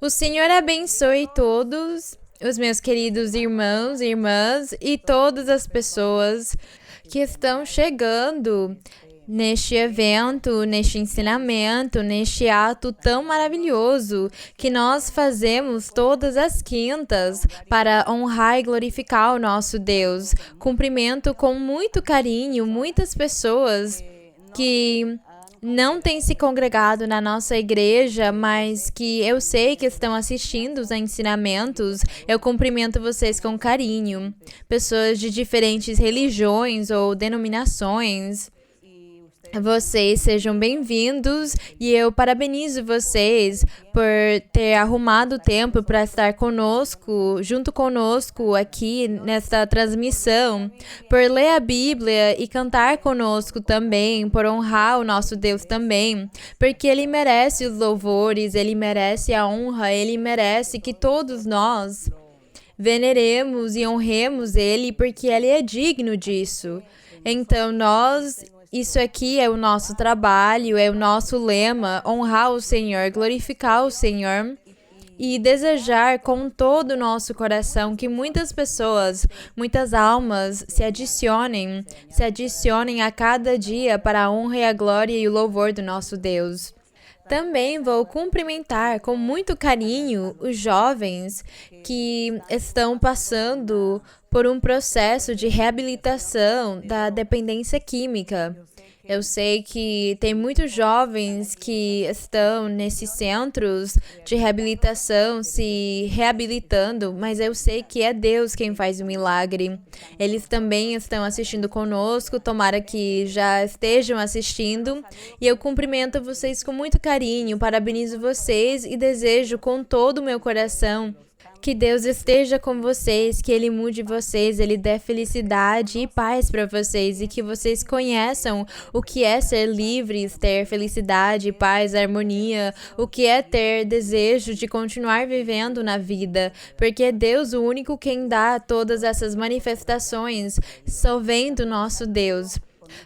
O Senhor abençoe todos os meus queridos irmãos e irmãs e todas as pessoas que estão chegando neste evento, neste ensinamento, neste ato tão maravilhoso que nós fazemos todas as quintas para honrar e glorificar o nosso Deus. Cumprimento com muito carinho muitas pessoas que não têm se congregado na nossa igreja, mas que eu sei que estão assistindo os ensinamentos. Eu cumprimento vocês com carinho. Pessoas de diferentes religiões ou denominações. Vocês sejam bem-vindos e eu parabenizo vocês por ter arrumado tempo para estar conosco, junto conosco aqui nesta transmissão, por ler a Bíblia e cantar conosco também, por honrar o nosso Deus também, porque Ele merece os louvores, Ele merece a honra, Ele merece que todos nós veneremos e honremos Ele, porque Ele é digno disso. Então isso aqui é o nosso trabalho, é o nosso lema, honrar o Senhor, glorificar o Senhor e desejar com todo o nosso coração que muitas pessoas, muitas almas se adicionem a cada dia para a honra e a glória e o louvor do nosso Deus. Também vou cumprimentar com muito carinho os jovens que estão passando por um processo de reabilitação da dependência química. Eu sei que tem muitos jovens que estão nesses centros de reabilitação se reabilitando, mas eu sei que é Deus quem faz o milagre. Eles também estão assistindo conosco, tomara que já estejam assistindo. E eu cumprimento vocês com muito carinho, parabenizo vocês e desejo com todo o meu coração que Deus esteja com vocês, que Ele mude vocês, Ele dê felicidade e paz para vocês e que vocês conheçam o que é ser livres, ter felicidade, paz, harmonia, o que é ter desejo de continuar vivendo na vida, porque é Deus o único quem dá todas essas manifestações, só vendo nosso Deus.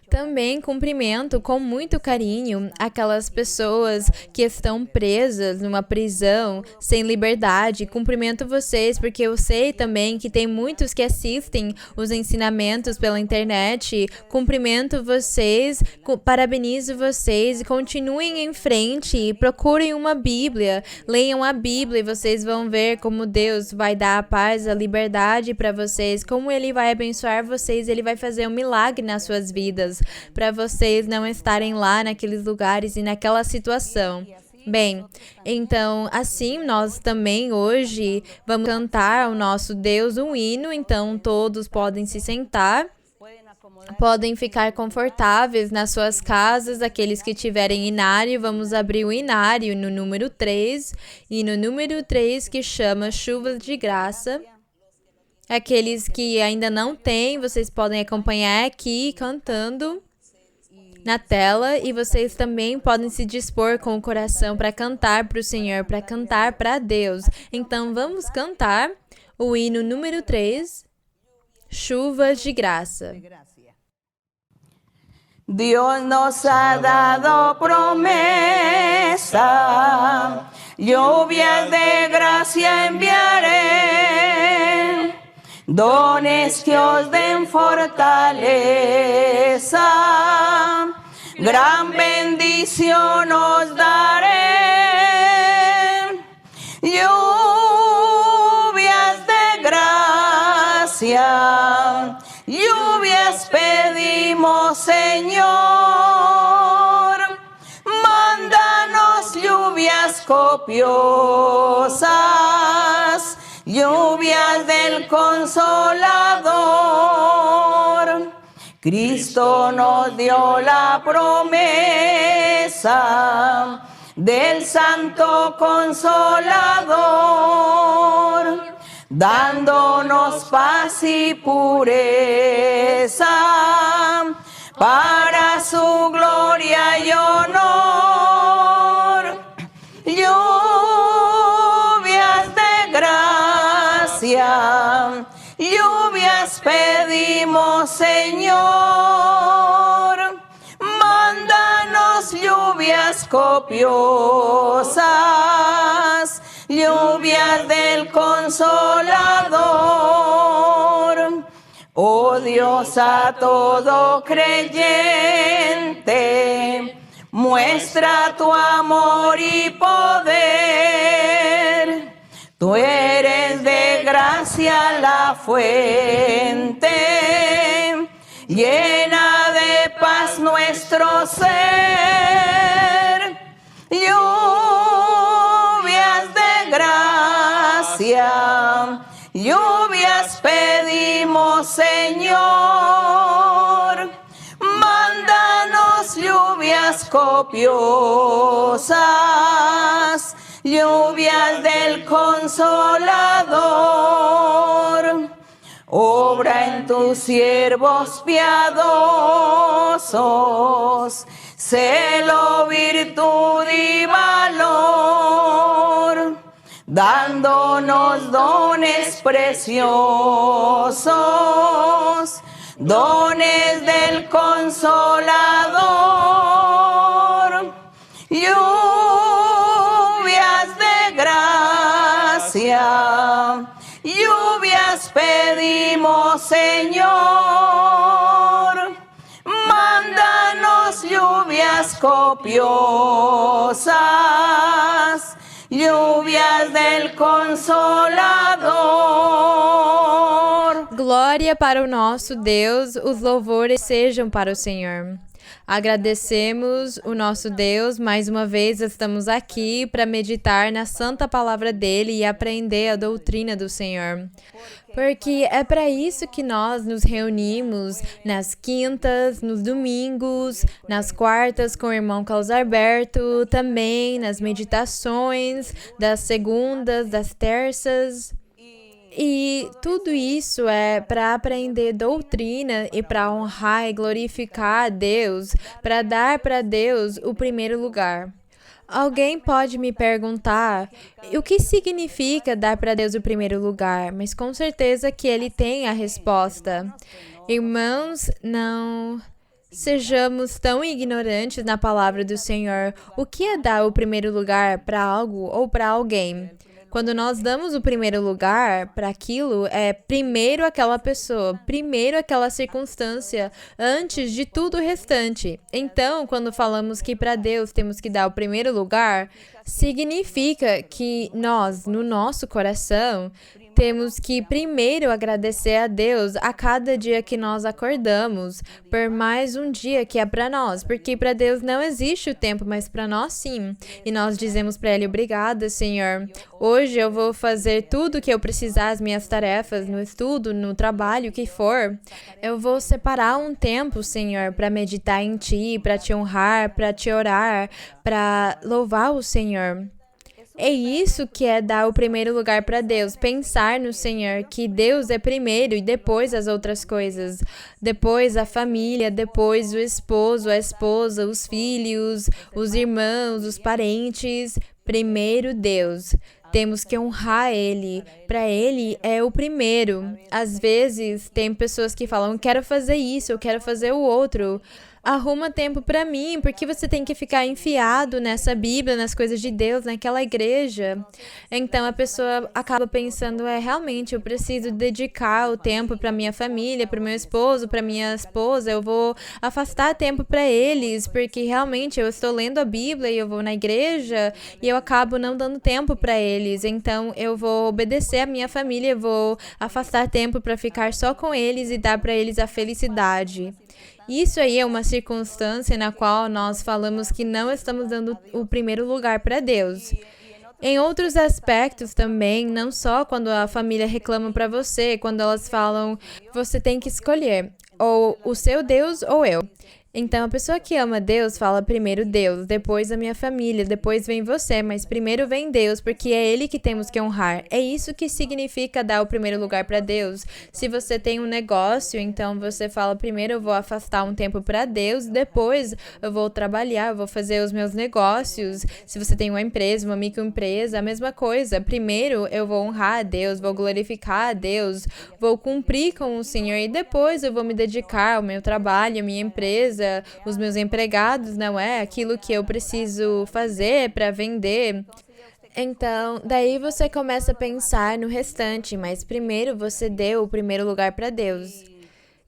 Também cumprimento com muito carinho aquelas pessoas que estão presas numa prisão sem liberdade. Cumprimento vocês porque eu sei também que tem muitos que assistem os ensinamentos pela internet. Cumprimento vocês, parabenizo vocês e continuem em frente. Procurem uma Bíblia, leiam a Bíblia e vocês vão ver como Deus vai dar a paz, a liberdade para vocês, como Ele vai abençoar vocês, Ele vai fazer um milagre nas suas vidas, para vocês não estarem lá naqueles lugares e naquela situação. Bem, então assim nós também hoje vamos cantar ao nosso Deus um hino, então todos podem se sentar. Podem ficar confortáveis nas suas casas, aqueles que tiverem inário, vamos abrir o inário no número 3, e no número 3 que chama Chuvas de Graça. Aqueles que ainda não têm, vocês podem acompanhar aqui cantando na tela e vocês também podem se dispor com o coração para cantar para o Senhor, para cantar para Deus. Então vamos cantar o hino número 3, Chuvas de Graça. Dios nos ha dado promesa, lluvias de gracia enviaré, dones que os den fortaleza, gran bendición os daré, lluvias de gracia, lluvias pedimos, Señor, mándanos lluvias copiosas, lluvias del Consolador. Cristo nos dio la promesa del Santo Consolador, dándonos paz y pureza para su gloria y honor. Lluvias de gracia, lluvias pedimos, Señor, mándanos lluvias copiosas, lluvias del Consolador. Oh Dios, a todo creyente, muestra tu amor y poder. Tú eres de gracia la fuente, llena de paz nuestro ser. Lluvias de gracia, lluvias pedimos, Señor. Mándanos lluvias copiosas, lluvias del Consolador. Obra en tus siervos piadosos, celo, virtud y valor, dándonos dones preciosos, dones del Consolador. Lluvias de gracia, lluvias pedimos, Señor. Mándanos lluvias copiosas, lluvias del Consolador. Glória para o nosso Deus, os louvores sejam para o Senhor. Agradecemos o nosso Deus, mais uma vez estamos aqui para meditar na santa palavra dele e aprender a doutrina do Senhor. Porque é para isso que nós nos reunimos nas quintas, nos domingos, nas quartas com o irmão Carlos Alberto, também nas meditações das segundas, das terças. E tudo isso é para aprender doutrina e para honrar e glorificar a Deus, para dar para Deus o primeiro lugar. Alguém pode me perguntar o que significa dar para Deus o primeiro lugar, mas com certeza que ele tem a resposta. Irmãos, não sejamos tão ignorantes na palavra do Senhor. O que é dar o primeiro lugar para algo ou para alguém? Quando nós damos o primeiro lugar para aquilo, é primeiro aquela pessoa, primeiro aquela circunstância, antes de tudo o restante. Então, quando falamos que para Deus temos que dar o primeiro lugar, significa que nós, no nosso coração, temos que primeiro agradecer a Deus a cada dia que nós acordamos, por mais um dia que é para nós, porque para Deus não existe o tempo, mas para nós sim. E nós dizemos para Ele, obrigada, Senhor. Hoje eu vou fazer tudo o que eu precisar, as minhas tarefas, no estudo, no trabalho, o que for. Eu vou separar um tempo, Senhor, para meditar em Ti, para Te honrar, para Te orar, para louvar o Senhor. É isso que é dar o primeiro lugar para Deus, pensar no Senhor, que Deus é primeiro e depois as outras coisas, depois a família, depois o esposo, a esposa, os filhos, os irmãos, os parentes, primeiro Deus. Temos que honrar Ele, para Ele é o primeiro. Às vezes tem pessoas que falam, quero fazer isso, eu quero fazer o outro. Arruma tempo para mim, porque você tem que ficar enfiado nessa Bíblia, nas coisas de Deus, naquela igreja. Então a pessoa acaba pensando, realmente eu preciso dedicar o tempo para minha família, para o meu esposo, para minha esposa, eu vou afastar tempo para eles, porque realmente eu estou lendo a Bíblia e eu vou na igreja e eu acabo não dando tempo para eles. Então eu vou obedecer a minha família, eu vou afastar tempo para ficar só com eles e dar para eles a felicidade. Isso aí é uma circunstância na qual nós falamos que não estamos dando o primeiro lugar para Deus. Em outros aspectos também, não só quando a família reclama para você, quando elas falam, você tem que escolher, ou o seu Deus ou eu. Então, a pessoa que ama Deus fala primeiro Deus, depois a minha família, depois vem você, mas primeiro vem Deus, porque é Ele que temos que honrar. É isso que significa dar o primeiro lugar para Deus. Se você tem um negócio, então você fala primeiro eu vou afastar um tempo para Deus, depois eu vou trabalhar, eu vou fazer os meus negócios. Se você tem uma empresa, uma microempresa, a mesma coisa. Primeiro eu vou honrar a Deus, vou glorificar a Deus, vou cumprir com o Senhor e depois eu vou me dedicar ao meu trabalho, à minha empresa, os meus empregados, não é? Aquilo que eu preciso fazer para vender. Então, daí você começa a pensar no restante, mas primeiro você deu o primeiro lugar para Deus.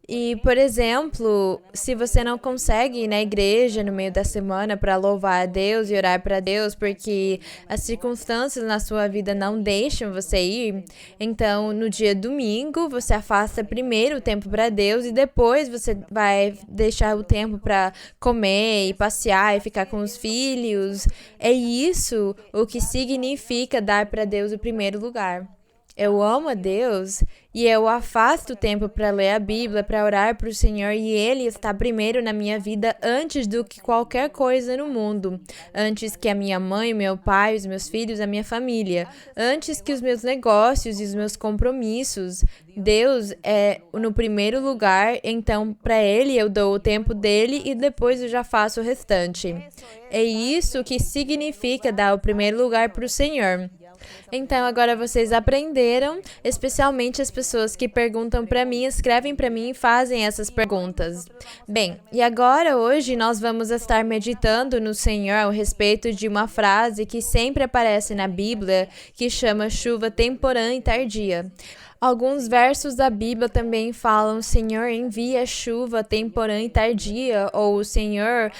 E, por exemplo, se você não consegue ir na igreja no meio da semana para louvar a Deus e orar para Deus, porque as circunstâncias na sua vida não deixam você ir, então no dia domingo você afasta primeiro o tempo para Deus e depois você vai deixar o tempo para comer e passear e ficar com os filhos. É isso o que significa dar para Deus o primeiro lugar. Eu amo a Deus e eu afasto o tempo para ler a Bíblia, para orar para o Senhor e Ele está primeiro na minha vida antes do que qualquer coisa no mundo. Antes que a minha mãe, meu pai, os meus filhos, a minha família. Antes que os meus negócios e os meus compromissos. Deus é no primeiro lugar, então para Ele eu dou o tempo dele e depois eu já faço o restante. É isso que significa dar o primeiro lugar para o Senhor. Então, agora vocês aprenderam, especialmente as pessoas que perguntam para mim, escrevem para mim e fazem essas perguntas. Bem, e agora hoje nós vamos estar meditando no Senhor a respeito de uma frase que sempre aparece na Bíblia, que chama chuva temporã e tardia. Alguns versos da Bíblia também falam: Senhor, envia chuva temporã e tardia, ou o Senhor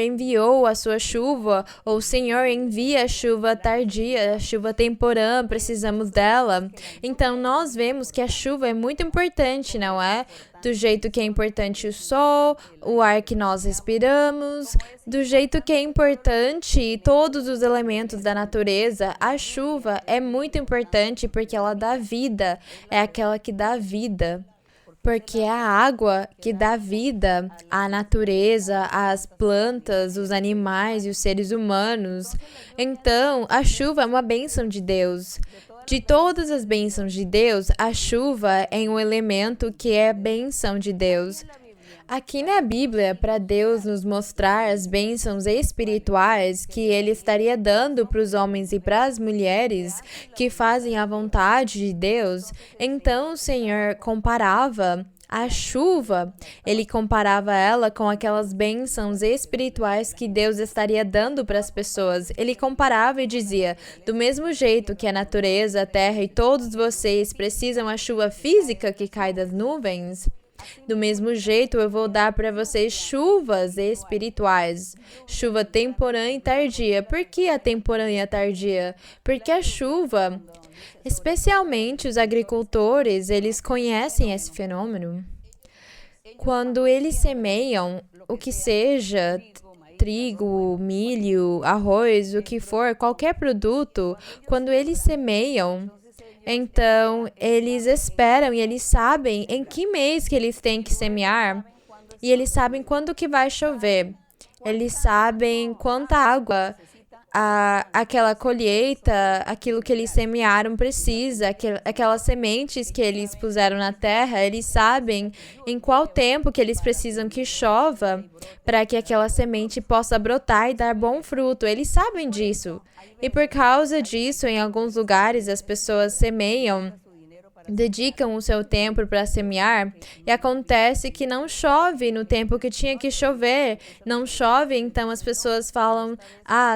enviou a sua chuva, ou o Senhor envia a chuva tardia, a chuva temporã, precisamos dela. Então, nós vemos que a chuva é muito importante, não é? Do jeito que é importante o sol, o ar que nós respiramos, do jeito que é importante todos os elementos da natureza, a chuva é muito importante porque ela dá vida, é aquela que dá vida. Porque é a água que dá vida à natureza, às plantas, os animais e os seres humanos. Então, a chuva é uma bênção de Deus. De todas as bênçãos de Deus, a chuva é um elemento que é bênção de Deus. Aqui na Bíblia, para Deus nos mostrar as bênçãos espirituais que Ele estaria dando para os homens e para as mulheres que fazem a vontade de Deus, então o Senhor comparava a chuva, Ele comparava ela com aquelas bênçãos espirituais que Deus estaria dando para as pessoas. Ele comparava e dizia: do mesmo jeito que a natureza, a terra e todos vocês precisam da chuva física que cai das nuvens, do mesmo jeito, eu vou dar para vocês chuvas espirituais, chuva temporã e tardia. Por que a temporã e a tardia? Porque a chuva, especialmente os agricultores, eles conhecem esse fenômeno. Quando eles semeiam o que seja, trigo, milho, arroz, o que for, qualquer produto, quando eles semeiam, então, eles esperam e eles sabem em que mês que eles têm que semear e eles sabem quando que vai chover. Eles sabem quanta água aquela colheita, aquilo que eles semearam precisa, aquelas sementes que eles puseram na terra, eles sabem em qual tempo que eles precisam que chova para que aquela semente possa brotar e dar bom fruto. Eles sabem disso. E por causa disso, em alguns lugares, as pessoas semeiam, dedicam o seu tempo para semear e acontece que não chove no tempo que tinha que chover. Não chove, então as pessoas falam: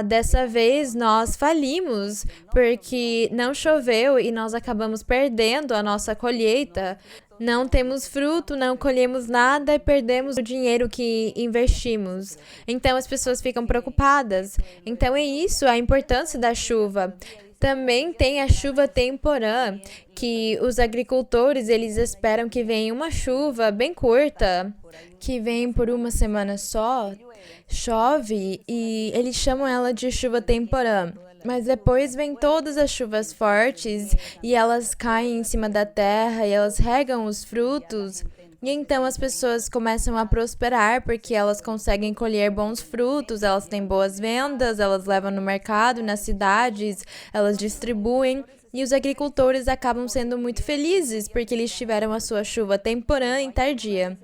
dessa vez nós falimos porque não choveu e nós acabamos perdendo a nossa colheita. Não temos fruto, não colhemos nada e perdemos o dinheiro que investimos. Então as pessoas ficam preocupadas. Então é isso, a importância da chuva. Também tem a chuva temporã, que os agricultores, eles esperam que venha uma chuva bem curta, que vem por uma semana só, chove e eles chamam ela de chuva temporã. Mas depois vem todas as chuvas fortes e elas caem em cima da terra e elas regam os frutos. E então as pessoas começam a prosperar porque elas conseguem colher bons frutos, elas têm boas vendas, elas levam no mercado, nas cidades, elas distribuem. E os agricultores acabam sendo muito felizes porque eles tiveram a sua chuva temporã e tardia.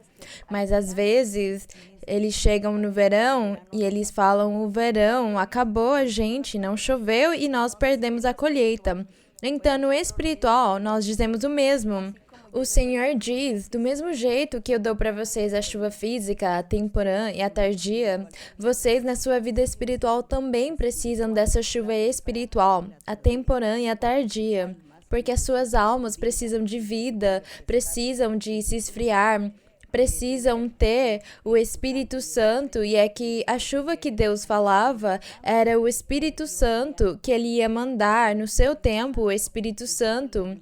Mas às vezes eles chegam no verão e eles falam: o verão acabou, a gente não choveu e nós perdemos a colheita. Então no espiritual nós dizemos o mesmo. O Senhor diz, do mesmo jeito que eu dou para vocês a chuva física, a temporã e a tardia, vocês na sua vida espiritual também precisam dessa chuva espiritual, a temporã e a tardia, porque as suas almas precisam de vida, precisam de se esfriar, precisam ter o Espírito Santo, e é que a chuva que Deus falava era o Espírito Santo que ele ia mandar no seu tempo, o Espírito Santo.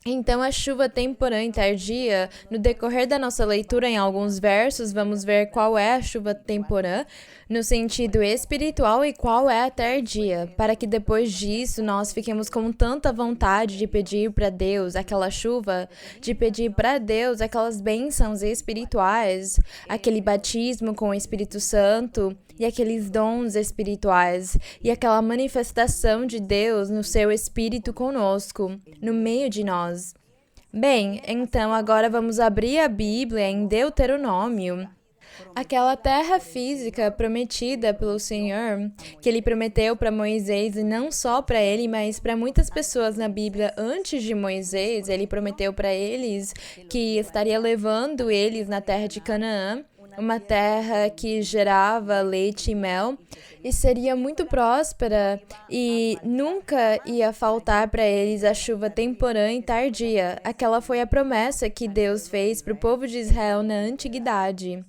Então, a chuva temporã e tardia, no decorrer da nossa leitura em alguns versos, vamos ver qual é a chuva temporã no sentido espiritual e qual é a tardia, para que depois disso nós fiquemos com tanta vontade de pedir para Deus aquela chuva, de pedir para Deus aquelas bênçãos espirituais, aquele batismo com o Espírito Santo e aqueles dons espirituais e aquela manifestação de Deus no seu Espírito conosco, no meio de nós. Bem, então agora vamos abrir a Bíblia em Deuteronômio. Aquela terra física prometida pelo Senhor, que Ele prometeu para Moisés, e não só para ele, mas para muitas pessoas na Bíblia antes de Moisés, Ele prometeu para eles que estaria levando eles na terra de Canaã, uma terra que gerava leite e mel, e seria muito próspera, e nunca ia faltar para eles a chuva temporã e tardia. Aquela foi a promessa que Deus fez para o povo de Israel na antiguidade.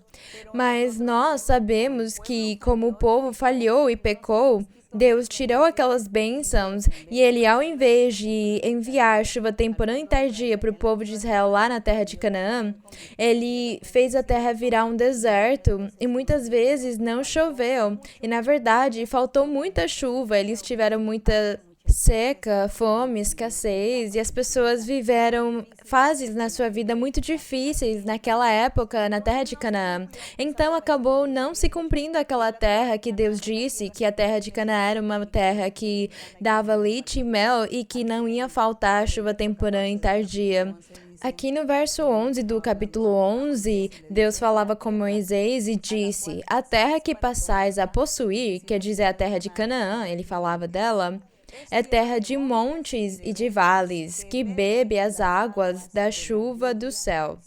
Mas nós sabemos que, como o povo falhou e pecou, Deus tirou aquelas bênçãos e Ele, ao invés de enviar chuva temporã e tardia para o povo de Israel lá na terra de Canaã, Ele fez a terra virar um deserto e muitas vezes não choveu. E, na verdade, faltou muita chuva, eles tiveram muita seca, fome, escassez, e as pessoas viveram fases na sua vida muito difíceis naquela época na terra de Canaã. Então acabou não se cumprindo aquela terra que Deus disse que a terra de Canaã era uma terra que dava leite e mel e que não ia faltar chuva temporã e tardia. Aqui no verso 11 do capítulo 11, Deus falava com Moisés e disse: a terra que passais a possuir, quer dizer a terra de Canaã, ele falava dela, é terra de montes e de vales, que bebe as águas da chuva do céu.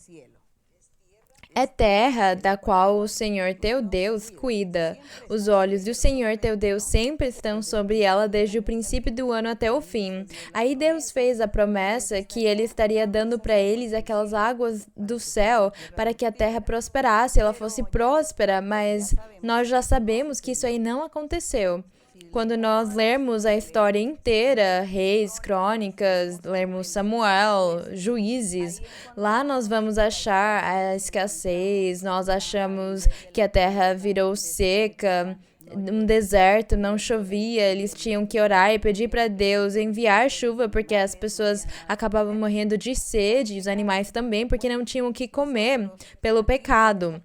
É terra da qual o Senhor teu Deus cuida. Os olhos do Senhor teu Deus sempre estão sobre ela desde o princípio do ano até o fim. Aí Deus fez a promessa que Ele estaria dando para eles aquelas águas do céu para que a terra prosperasse, ela fosse próspera, mas nós já sabemos que isso aí não aconteceu. Quando nós lermos a história inteira, Reis, Crônicas, lermos Samuel, Juízes, lá nós vamos achar a escassez, nós achamos que a terra virou seca, um deserto, não chovia, eles tinham que orar e pedir para Deus enviar chuva, porque as pessoas acabavam morrendo de sede, os animais também, porque não tinham o que comer pelo pecado.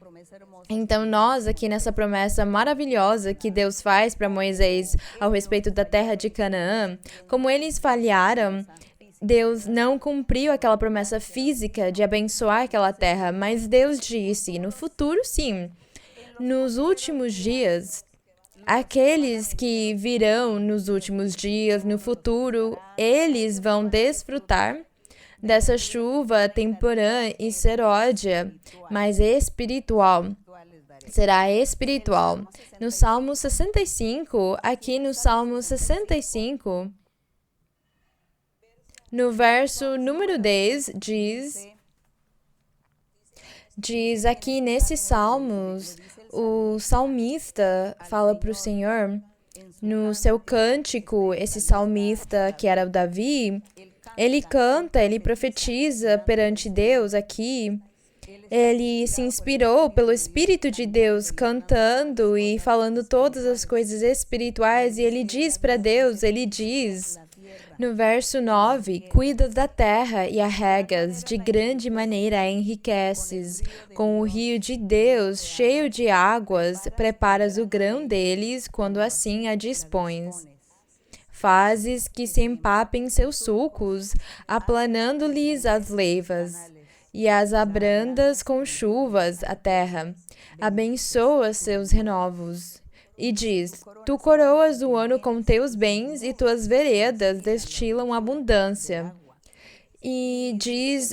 Então, nós aqui nessa promessa maravilhosa que Deus faz para Moisés ao respeito da terra de Canaã, como eles falharam, Deus não cumpriu aquela promessa física de abençoar aquela terra, mas Deus disse, no futuro sim, nos últimos dias, aqueles que virão nos últimos dias, no futuro, eles vão desfrutar dessa chuva temporã e seródia, mas espiritual. Será espiritual. No Salmo 65, aqui no Salmo 65, no verso número 10, diz aqui nesses salmos, o salmista fala para o Senhor, no seu cântico, esse salmista que era o Davi, ele canta, ele profetiza perante Deus aqui. Ele se inspirou pelo Espírito de Deus cantando e falando todas as coisas espirituais, e ele diz para Deus, ele diz no verso 9, cuidas da terra e a regas, de grande maneira a enriqueces, com o rio de Deus cheio de águas, preparas o grão deles quando assim a dispões. Fazes que se empapem seus sulcos, aplanando-lhes as leivas. E as abrandas com chuvas a terra, abençoa seus renovos. E diz, tu coroas o ano com teus bens e tuas veredas destilam abundância. E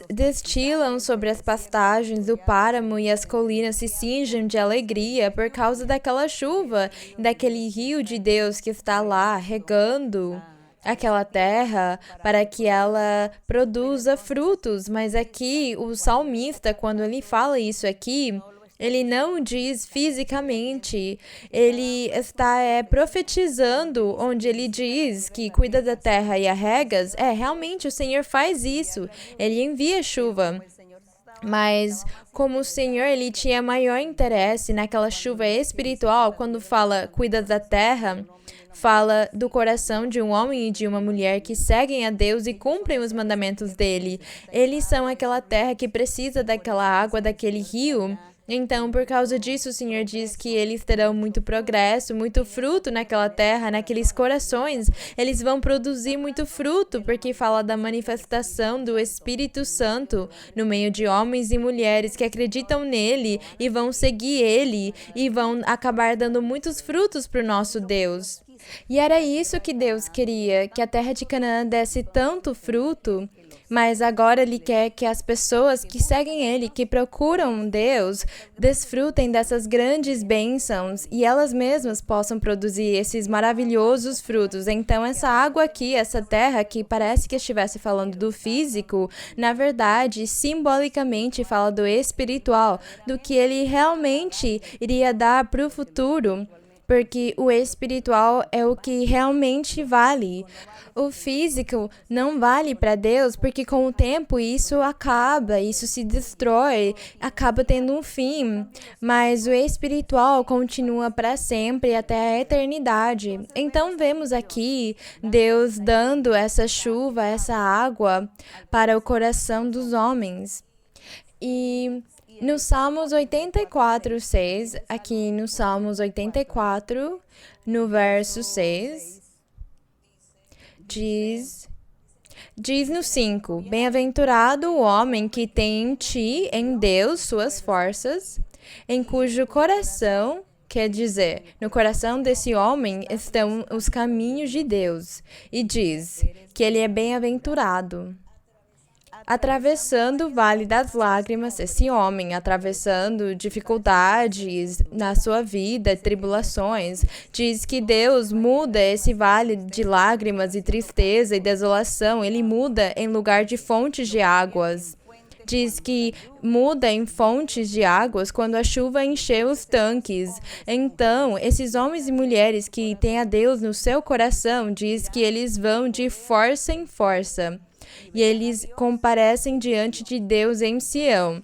destilam sobre as pastagens do páramo e as colinas se cingem de alegria por causa daquela chuva, daquele rio de Deus que está lá regando aquela terra para que ela produza frutos. Mas aqui, o salmista, quando ele fala isso aqui, ele não diz fisicamente, ele está profetizando, onde ele diz que cuida da terra e a regas. Realmente o Senhor faz isso, ele envia chuva. Mas como o Senhor ele tinha maior interesse naquela chuva espiritual, quando fala cuida da terra, fala do coração de um homem e de uma mulher que seguem a Deus e cumprem os mandamentos dele. Eles são aquela terra que precisa daquela água, daquele rio. Então, por causa disso, o Senhor diz que eles terão muito progresso, muito fruto naquela terra, naqueles corações. Eles vão produzir muito fruto, porque fala da manifestação do Espírito Santo no meio de homens e mulheres que acreditam nele e vão seguir ele e vão acabar dando muitos frutos para o nosso Deus. E era isso que Deus queria, que a terra de Canaã desse tanto fruto, mas agora Ele quer que as pessoas que seguem Ele, que procuram Deus, desfrutem dessas grandes bênçãos e elas mesmas possam produzir esses maravilhosos frutos. Então, essa água aqui, essa terra que parece que estivesse falando do físico, na verdade, simbolicamente fala do espiritual, do que Ele realmente iria dar para o futuro. Porque o espiritual é o que realmente vale. O físico não vale para Deus, porque com o tempo isso acaba, isso se destrói, acaba tendo um fim. Mas o espiritual continua para sempre, até a eternidade. Então vemos aqui Deus dando essa chuva, essa água para o coração dos homens. E no Salmos 84, 6, aqui no Salmos 84, no verso 6, diz no 5, Bem-aventurado o homem que tem em ti, em Deus, suas forças, em cujo coração, quer dizer, no coração desse homem estão os caminhos de Deus, e diz que ele é bem-aventurado. Atravessando o vale das lágrimas, esse homem, atravessando dificuldades na sua vida, tribulações, diz que Deus muda esse vale de lágrimas e tristeza e desolação, ele muda em lugar de fontes de águas. Diz que muda em fontes de águas quando a chuva encheu os tanques. Então, esses homens e mulheres que têm a Deus no seu coração, diz que eles vão de força em força. E eles comparecem diante de Deus em Sião.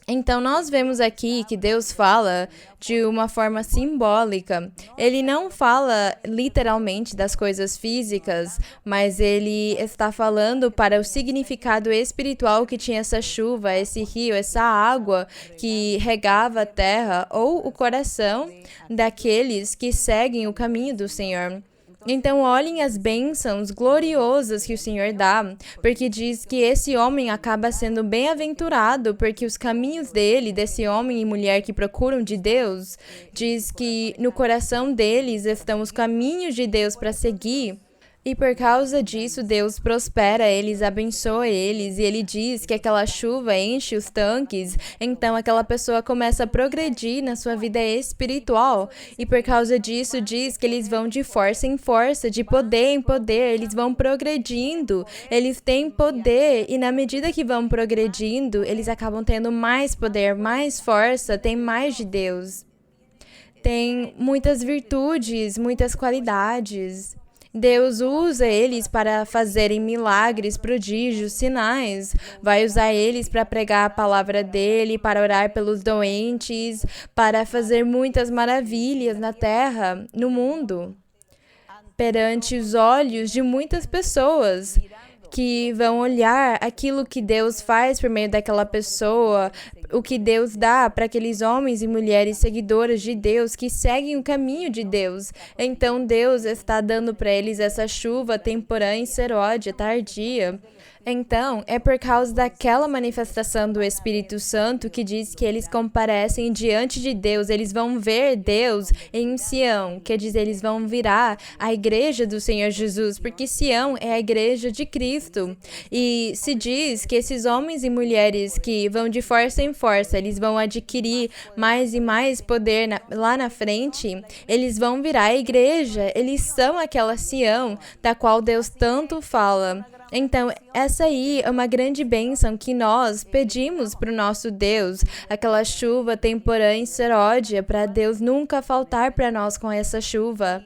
Então, nós vemos aqui que Deus fala de uma forma simbólica. Ele não fala literalmente das coisas físicas, mas ele está falando para o significado espiritual que tinha essa chuva, esse rio, essa água que regava a terra ou o coração daqueles que seguem o caminho do Senhor. Então, olhem as bênçãos gloriosas que o Senhor dá, porque diz que esse homem acaba sendo bem-aventurado, porque os caminhos dele, desse homem e mulher que procuram de Deus, diz que no coração deles estão os caminhos de Deus para seguir. E por causa disso, Deus prospera eles, abençoa eles, e ele diz que aquela chuva enche os tanques, então aquela pessoa começa a progredir na sua vida espiritual. E por causa disso, diz que eles vão de força em força, de poder em poder, eles vão progredindo, eles têm poder, e na medida que vão progredindo, eles acabam tendo mais poder, mais força, têm mais de Deus. Tem muitas virtudes, muitas qualidades. Deus usa eles para fazerem milagres, prodígios, sinais. Vai usar eles para pregar a palavra dele, para orar pelos doentes, para fazer muitas maravilhas na terra, no mundo, perante os olhos de muitas pessoas que vão olhar aquilo que Deus faz por meio daquela pessoa, o que Deus dá para aqueles homens e mulheres seguidores de Deus que seguem o caminho de Deus. Então Deus está dando para eles essa chuva temporã e seródia, tardia. Então, é por causa daquela manifestação do Espírito Santo que diz que eles comparecem diante de Deus, eles vão ver Deus em Sião, quer dizer, eles vão virar a igreja do Senhor Jesus, porque Sião é a igreja de Cristo. E se diz que esses homens e mulheres que vão de força em força, eles vão adquirir mais e mais poder lá na frente, eles vão virar a igreja, eles são aquela Sião da qual Deus tanto fala. Então, essa aí é uma grande bênção que nós pedimos para o nosso Deus, aquela chuva temporã e seródia, para Deus nunca faltar para nós com essa chuva.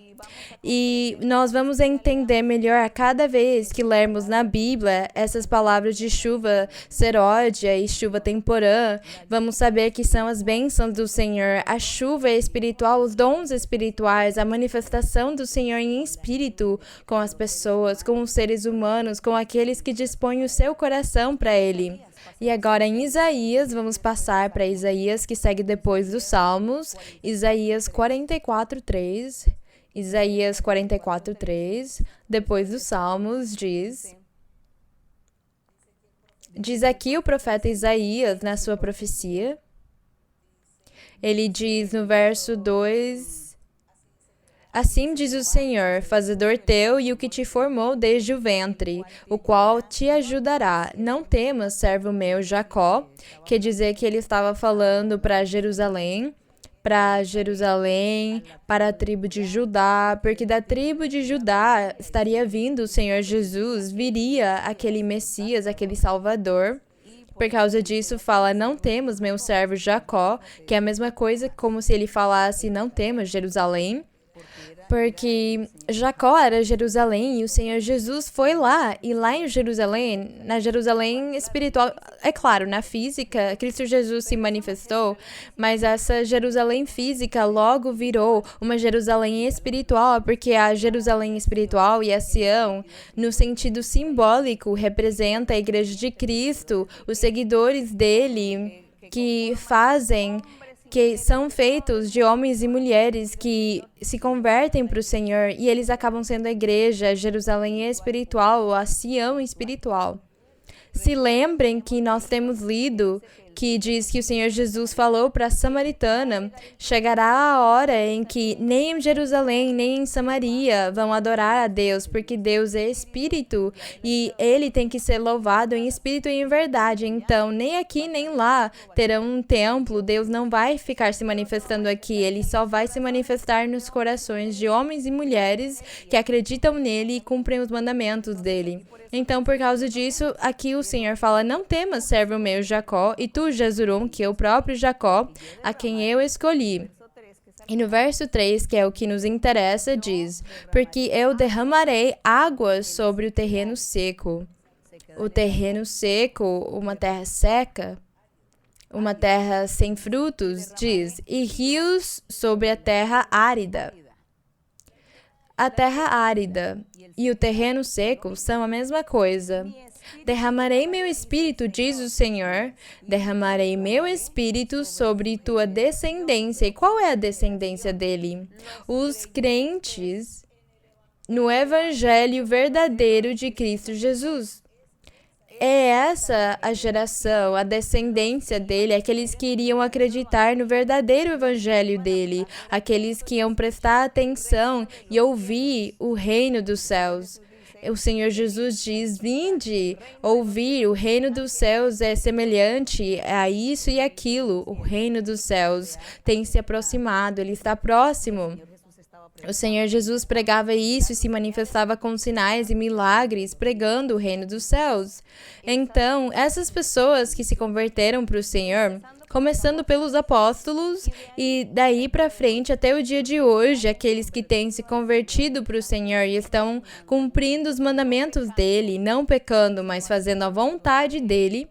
E nós vamos entender melhor a cada vez que lermos na Bíblia essas palavras de chuva seródia e chuva temporã. Vamos saber que são as bênçãos do Senhor, a chuva espiritual, os dons espirituais, a manifestação do Senhor em espírito com as pessoas, com os seres humanos, com aqueles que dispõem o seu coração para Ele. E agora em Isaías, vamos passar para Isaías, que segue depois dos Salmos, Isaías 44:3. Isaías 44:3, depois dos Salmos, diz aqui o profeta Isaías na sua profecia. Ele diz no verso 2: Assim diz o Senhor, fazedor teu e o que te formou desde o ventre, o qual te ajudará. Não temas, servo meu Jacó. Quer dizer que ele estava falando para Jerusalém, para a tribo de Judá, porque da tribo de Judá estaria vindo o Senhor Jesus, viria aquele Messias, aquele Salvador. Por causa disso, fala, não temas, meu servo Jacó, que é a mesma coisa como se ele falasse, não temas, Jerusalém. Porque Jacó era Jerusalém e o Senhor Jesus foi lá. E lá em Jerusalém, na Jerusalém espiritual, é claro, na física, Cristo Jesus se manifestou, mas essa Jerusalém física logo virou uma Jerusalém espiritual, porque a Jerusalém espiritual e a Sião, no sentido simbólico, representa a Igreja de Cristo, os seguidores dele que são feitos de homens e mulheres que se convertem para o Senhor e eles acabam sendo a igreja, a Jerusalém espiritual, a Sião espiritual. Se lembrem que nós temos lido que diz que o Senhor Jesus falou para a samaritana, chegará a hora em que nem em Jerusalém, nem em Samaria vão adorar a Deus, porque Deus é Espírito e Ele tem que ser louvado em Espírito e em verdade. Então, nem aqui nem lá terão um templo, Deus não vai ficar se manifestando aqui, Ele só vai se manifestar nos corações de homens e mulheres que acreditam nele e cumprem os mandamentos dele. Então, por causa disso, aqui o Senhor fala, não temas, servo meu Jacó, e tu, Jesurum, que é o próprio Jacó, a quem eu escolhi. E no verso 3, que é o que nos interessa, diz, porque eu derramarei águas sobre o terreno seco. O terreno seco, uma terra seca, uma terra sem frutos, diz, e rios sobre a terra árida. A terra árida e o terreno seco são a mesma coisa. Derramarei meu espírito, diz o Senhor, derramarei meu espírito sobre tua descendência. E qual é a descendência dele? Os crentes no evangelho verdadeiro de Cristo Jesus. É essa a geração, a descendência dele, aqueles que iriam acreditar no verdadeiro evangelho dele, aqueles que iam prestar atenção e ouvir o reino dos céus. O Senhor Jesus diz, vinde, ouvir, o reino dos céus é semelhante a isso e aquilo. O reino dos céus tem se aproximado, ele está próximo. O Senhor Jesus pregava isso e se manifestava com sinais e milagres, pregando o reino dos céus. Então, essas pessoas que se converteram para o Senhor, começando pelos apóstolos e daí para frente até o dia de hoje, aqueles que têm se convertido para o Senhor e estão cumprindo os mandamentos dele, não pecando, mas fazendo a vontade dele,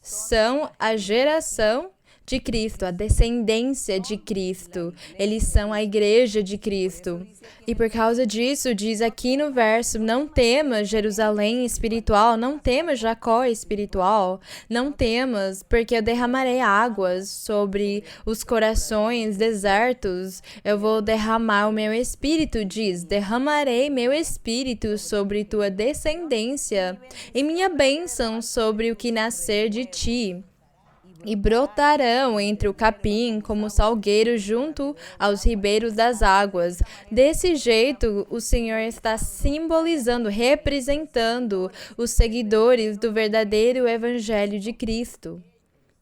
são a geração de Cristo, a descendência de Cristo. Eles são a igreja de Cristo. E por causa disso, diz aqui no verso, não temas Jerusalém espiritual, não temas Jacó espiritual, não temas, porque eu derramarei águas sobre os corações desertos, eu vou derramar o meu espírito, diz, derramarei meu espírito sobre tua descendência e minha bênção sobre o que nascer de ti. E brotarão entre o capim como salgueiro junto aos ribeiros das águas. Desse jeito, o Senhor está simbolizando, representando os seguidores do verdadeiro Evangelho de Cristo.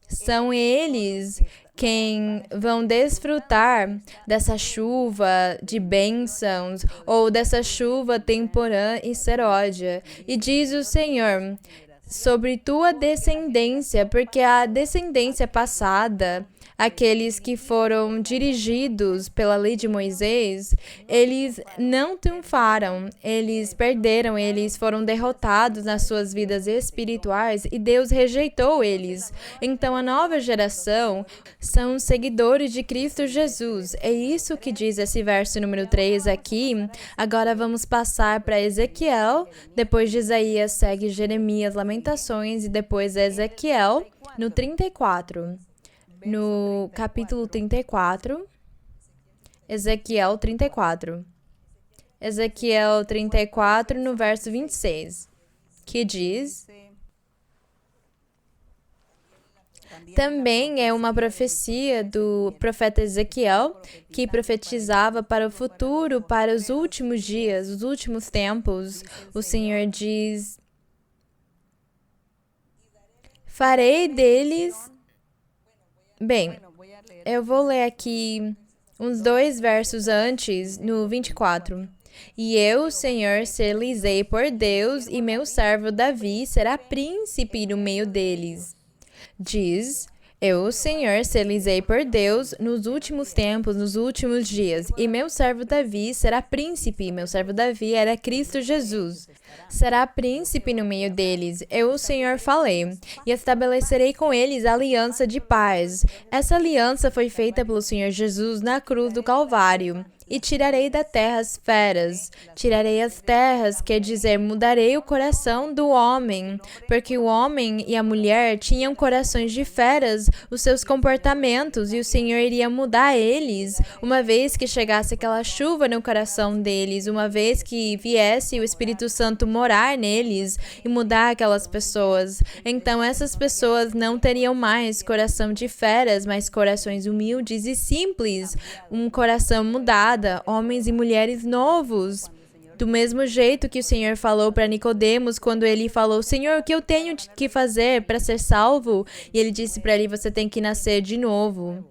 São eles quem vão desfrutar dessa chuva de bênçãos ou dessa chuva temporã e seródia. E diz o Senhor, sobre tua descendência, porque a descendência passada, aqueles que foram dirigidos pela lei de Moisés, eles não triunfaram, eles perderam, eles foram derrotados nas suas vidas espirituais e Deus rejeitou eles. Então a nova geração são os seguidores de Cristo Jesus. É isso que diz esse verso número 3 aqui. Agora vamos passar para Ezequiel, depois de Isaías segue Jeremias, Lamentações e depois Ezequiel no 34. No capítulo 34, Ezequiel 34. Ezequiel 34, no verso 26, que diz: também é uma profecia do profeta Ezequiel, que profetizava para o futuro, para os últimos dias, os últimos tempos. O Senhor diz: farei deles... Bem, eu vou ler aqui uns 2 versos antes, no 24. E eu, Senhor, ser-lhes-ei por Deus, e meu servo Davi será príncipe no meio deles. Diz: eu, Senhor, ser-lhes-ei por Deus nos últimos tempos, nos últimos dias, e meu servo Davi será príncipe. Meu servo Davi era Cristo Jesus. Será príncipe no meio deles. Eu, o Senhor, falei, e estabelecerei com eles aliança de paz. Essa aliança foi feita pelo Senhor Jesus na cruz do Calvário. E tirarei da terra as feras. Tirarei as terras, quer dizer, mudarei o coração do homem, porque o homem e a mulher tinham corações de feras, os seus comportamentos, e o Senhor iria mudar eles, uma vez que chegasse aquela chuva no coração deles, uma vez que viesse o Espírito Santo morar neles e mudar aquelas pessoas. Então essas pessoas não teriam mais coração de feras, mas corações humildes e simples, um coração mudado, homens e mulheres novos. Do mesmo jeito que o Senhor falou para Nicodemos quando ele falou: Senhor, o que eu tenho que fazer para ser salvo? E ele disse para ele: você tem que nascer de novo.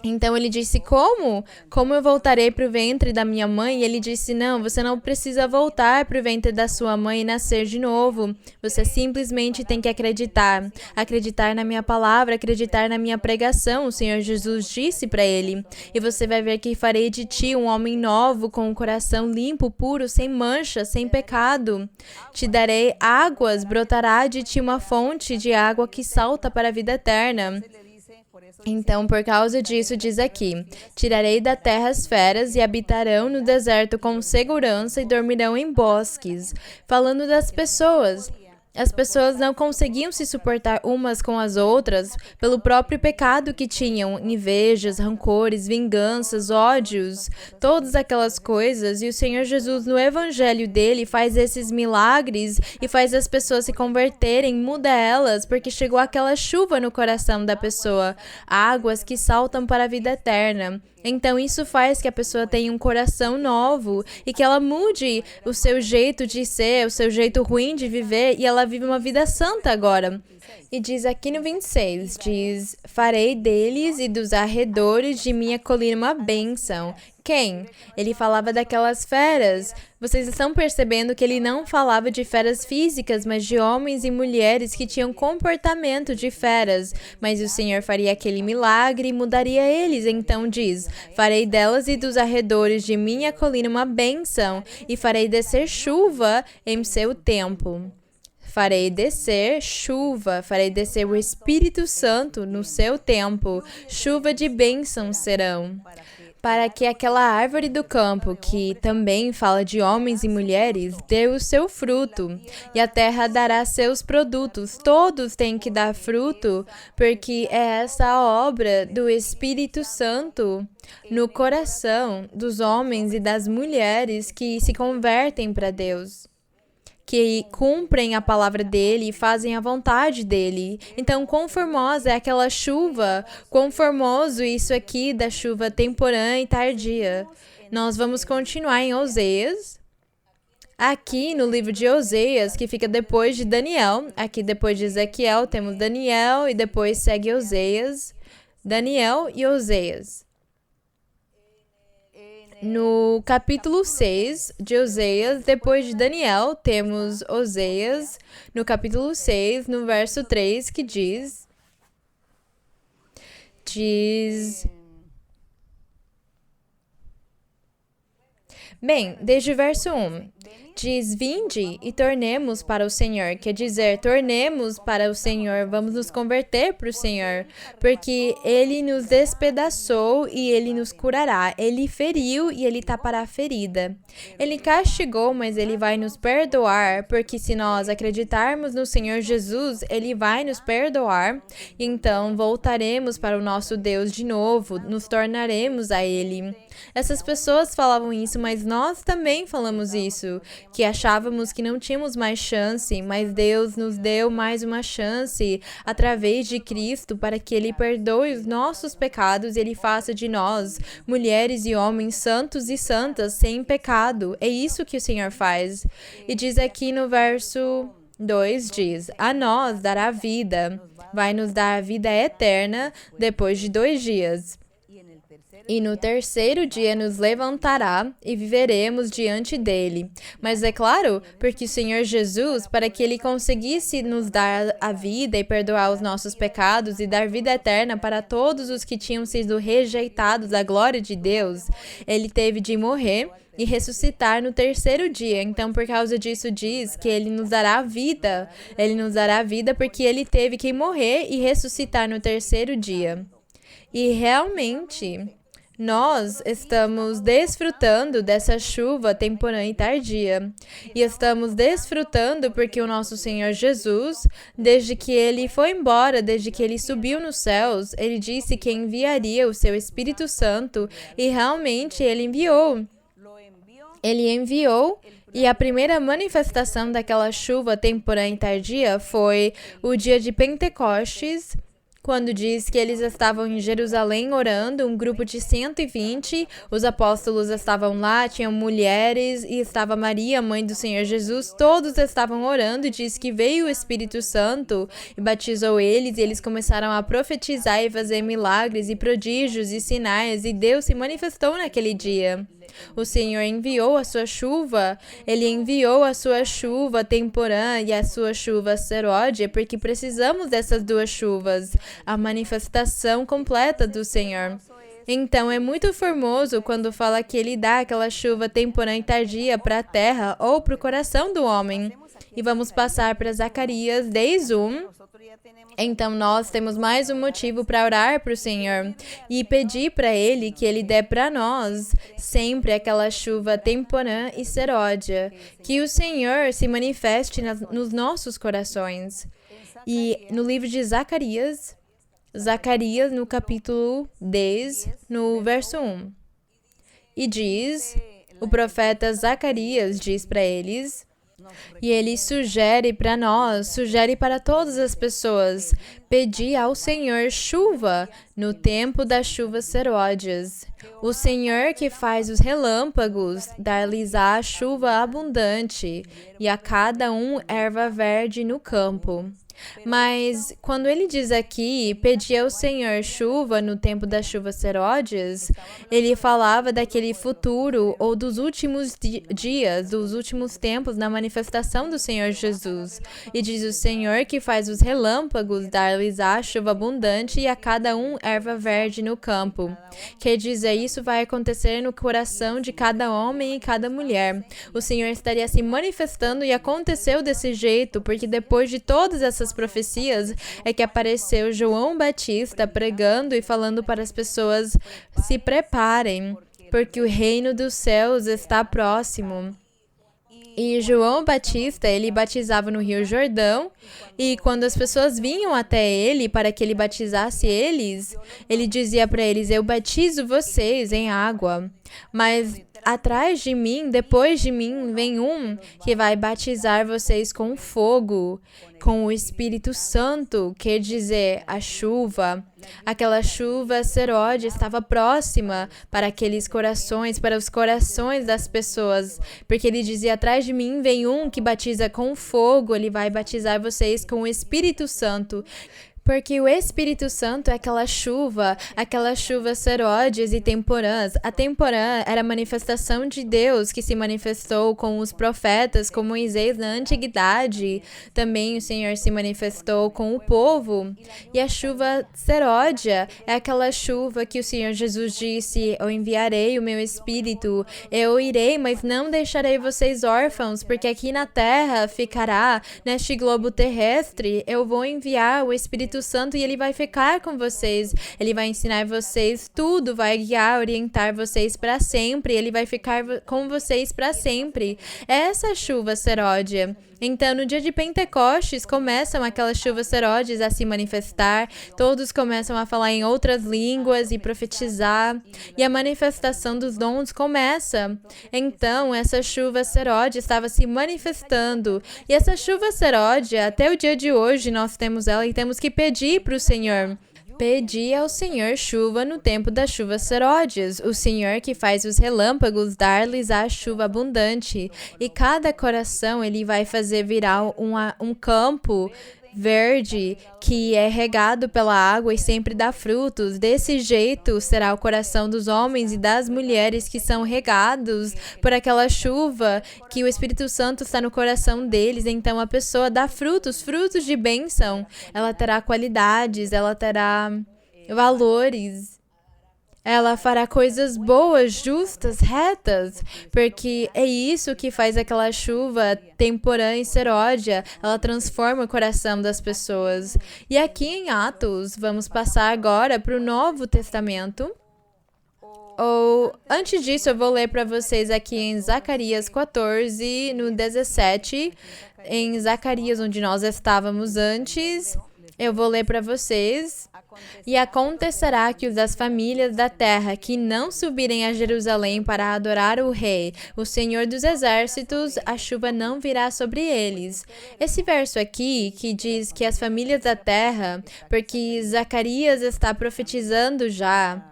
Então ele disse: como? Como eu voltarei para o ventre da minha mãe? E ele disse: não, você não precisa voltar para o ventre da sua mãe e nascer de novo. Você simplesmente tem que acreditar. Acreditar na minha palavra, acreditar na minha pregação. O Senhor Jesus disse para ele: e você vai ver que farei de ti um homem novo, com um coração limpo, puro, sem mancha, sem pecado. Te darei águas, brotará de ti uma fonte de água que salta para a vida eterna. Então, por causa disso, diz aqui: tirarei da terra as feras e habitarão no deserto com segurança e dormirão em bosques. Falando das pessoas. As pessoas não conseguiam se suportar umas com as outras pelo próprio pecado que tinham, invejas, rancores, vinganças, ódios, todas aquelas coisas. E o Senhor Jesus, no evangelho dele, faz esses milagres e faz as pessoas se converterem, muda elas, porque chegou aquela chuva no coração da pessoa, águas que saltam para a vida eterna. Então isso faz que a pessoa tenha um coração novo e que ela mude o seu jeito de ser, o seu jeito ruim de viver, e ela vive uma vida santa agora. E diz aqui no 26, diz: farei deles e dos arredores de minha colina uma bênção. Quem? Ele falava daquelas feras. Vocês estão percebendo que ele não falava de feras físicas, mas de homens e mulheres que tinham comportamento de feras. Mas o Senhor faria aquele milagre e mudaria eles. Então diz: farei delas e dos arredores de minha colina uma bênção, e farei descer chuva em seu tempo. farei descer chuva, farei descer o Espírito Santo no seu tempo, chuva de bênçãos serão. Para que aquela árvore do campo, que também fala de homens e mulheres, dê o seu fruto, e a terra dará seus produtos. Todos têm que dar fruto, porque é essa a obra do Espírito Santo no coração dos homens e das mulheres que se convertem para Deus, que cumprem a palavra dele e fazem a vontade dele. Então, quão formosa é aquela chuva, quão formoso isso aqui da chuva temporã e tardia. Nós vamos continuar em Oseias, aqui no livro de Oseias, que fica depois de Daniel. Aqui depois de Ezequiel temos Daniel e depois segue Oseias, Daniel e Oseias. No capítulo 6 de Oseias, depois de Daniel, temos Oseias, no capítulo 6, no verso 3, que diz... Bem, desde o verso 1, diz, vinde e tornemos para o Senhor, quer dizer, tornemos para o Senhor, vamos nos converter para o Senhor, porque Ele nos despedaçou e Ele nos curará, Ele feriu e Ele tapará a ferida. Ele castigou, mas Ele vai nos perdoar, porque se nós acreditarmos no Senhor Jesus, Ele vai nos perdoar, então voltaremos para o nosso Deus de novo, nos tornaremos a Ele. Essas pessoas falavam isso, mas nós também falamos isso, que achávamos que não tínhamos mais chance, mas Deus nos deu mais uma chance através de Cristo para que Ele perdoe os nossos pecados e Ele faça de nós mulheres e homens santos e santas sem pecado. É isso que o Senhor faz. E diz aqui no verso 2, diz, a nós dará vida, vai nos dar a vida eterna depois de 2 dias. E no terceiro dia nos levantará e viveremos diante dele. Mas é claro, porque o Senhor Jesus, para que Ele conseguisse nos dar a vida e perdoar os nossos pecados e dar vida eterna para todos os que tinham sido rejeitados da glória de Deus, Ele teve de morrer e ressuscitar no terceiro dia. Então, por causa disso, diz que Ele nos dará vida. Ele nos dará vida porque Ele teve que morrer e ressuscitar no terceiro dia. E realmente... nós estamos desfrutando dessa chuva temporã e tardia. E estamos desfrutando porque o nosso Senhor Jesus, desde que Ele foi embora, desde que Ele subiu nos céus, Ele disse que enviaria o seu Espírito Santo e realmente Ele enviou. Ele enviou e a primeira manifestação daquela chuva temporã e tardia foi o dia de Pentecostes, quando diz que eles estavam em Jerusalém orando, um grupo de 120, os apóstolos estavam lá, tinham mulheres e estava Maria, mãe do Senhor Jesus, todos estavam orando e diz que veio o Espírito Santo e batizou eles e eles começaram a profetizar e fazer milagres e prodígios e sinais e Deus se manifestou naquele dia. O Senhor enviou a sua chuva, Ele enviou a sua chuva temporã e a sua chuva seródia, porque precisamos dessas duas chuvas, a manifestação completa do Senhor. Então, é muito formoso quando fala que Ele dá aquela chuva temporã e tardia para a terra ou para o coração do homem. E vamos passar para Zacarias 10:1. Então, nós temos mais um motivo para orar para o Senhor e pedir para Ele que Ele dê para nós sempre aquela chuva temporã e seródia, que o Senhor se manifeste nos nossos corações. E no livro de Zacarias, no capítulo 10, no verso 1, e diz, o profeta Zacarias diz para eles... E ele sugere para nós, sugere para todas as pessoas, pedir ao Senhor chuva no tempo das chuvas seródias. O Senhor que faz os relâmpagos, dar-lhes a chuva abundante, e a cada um erva verde no campo. Mas quando ele diz aqui, pedia ao Senhor chuva no tempo das chuvas Herodes, ele falava daquele futuro ou dos últimos dias, dos últimos tempos na manifestação do Senhor Jesus. E diz o Senhor que faz os relâmpagos dar-lhes a chuva abundante e a cada um erva verde no campo. Quer dizer, isso vai acontecer no coração de cada homem e cada mulher. O Senhor estaria se manifestando e aconteceu desse jeito, porque depois de todas essas profecias é que apareceu João Batista pregando e falando para as pessoas se preparem, porque o reino dos céus está próximo. E João Batista, ele batizava no Rio Jordão, e quando as pessoas vinham até ele para que ele batizasse eles, ele dizia para eles: eu batizo vocês em água, mas atrás de mim, depois de mim, vem um que vai batizar vocês com fogo, com o Espírito Santo, quer dizer, a chuva. Aquela chuva serode estava próxima para aqueles corações, para os corações das pessoas, porque ele dizia: atrás de mim vem um que batiza com fogo, ele vai batizar vocês com o Espírito Santo. Porque o Espírito Santo é aquela chuva serôdias e temporãs. A temporã era a manifestação de Deus que se manifestou com os profetas, com Moisés na antiguidade. Também o Senhor se manifestou com o povo. E a chuva seródia é aquela chuva que o Senhor Jesus disse: eu enviarei o meu Espírito, eu irei, mas não deixarei vocês órfãos, porque aqui na terra ficará, neste globo terrestre, eu vou enviar o Espírito Santo e ele vai ficar com vocês, ele vai ensinar vocês tudo, vai guiar, orientar vocês para sempre, ele vai ficar com vocês para sempre. Essa chuva seródia. Então, no dia de Pentecostes, começam aquelas chuvas seródias a se manifestar, todos começam a falar em outras línguas e profetizar, e a manifestação dos dons começa. Então, essa chuva seródia estava se manifestando, e essa chuva seródia, até o dia de hoje, nós temos ela e temos que pedir para o Senhor. Pedi ao Senhor chuva no tempo das chuvas seródias, o Senhor que faz os relâmpagos dar-lhes a chuva abundante, e cada coração ele vai fazer virar um campo verde que é regado pela água e sempre dá frutos. Desse jeito será o coração dos homens e das mulheres que são regados por aquela chuva, que o Espírito Santo está no coração deles. Então a pessoa dá frutos de bênção. Ela terá qualidades, ela terá valores. Ela fará coisas boas, justas, retas, porque é isso que faz aquela chuva temporã e seródia. Ela transforma o coração das pessoas. E aqui em Atos, vamos passar agora para o Novo Testamento. Antes disso, eu vou ler para vocês aqui em Zacarias 14, no 17, em Zacarias, onde nós estávamos antes. Eu vou ler para vocês. E acontecerá que os das famílias da terra que não subirem a Jerusalém para adorar o Rei, o Senhor dos Exércitos, a chuva não virá sobre eles. Esse verso aqui, que diz que as famílias da terra, porque Zacarias está profetizando já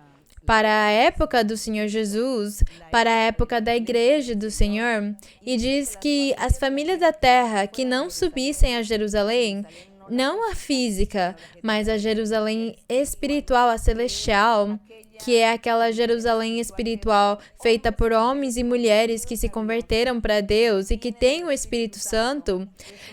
para a época do Senhor Jesus, para a época da igreja do Senhor, e diz que as famílias da terra que não subissem a Jerusalém, não a física, mas a Jerusalém espiritual, a celestial, que é aquela Jerusalém espiritual feita por homens e mulheres que se converteram para Deus e que têm o Espírito Santo,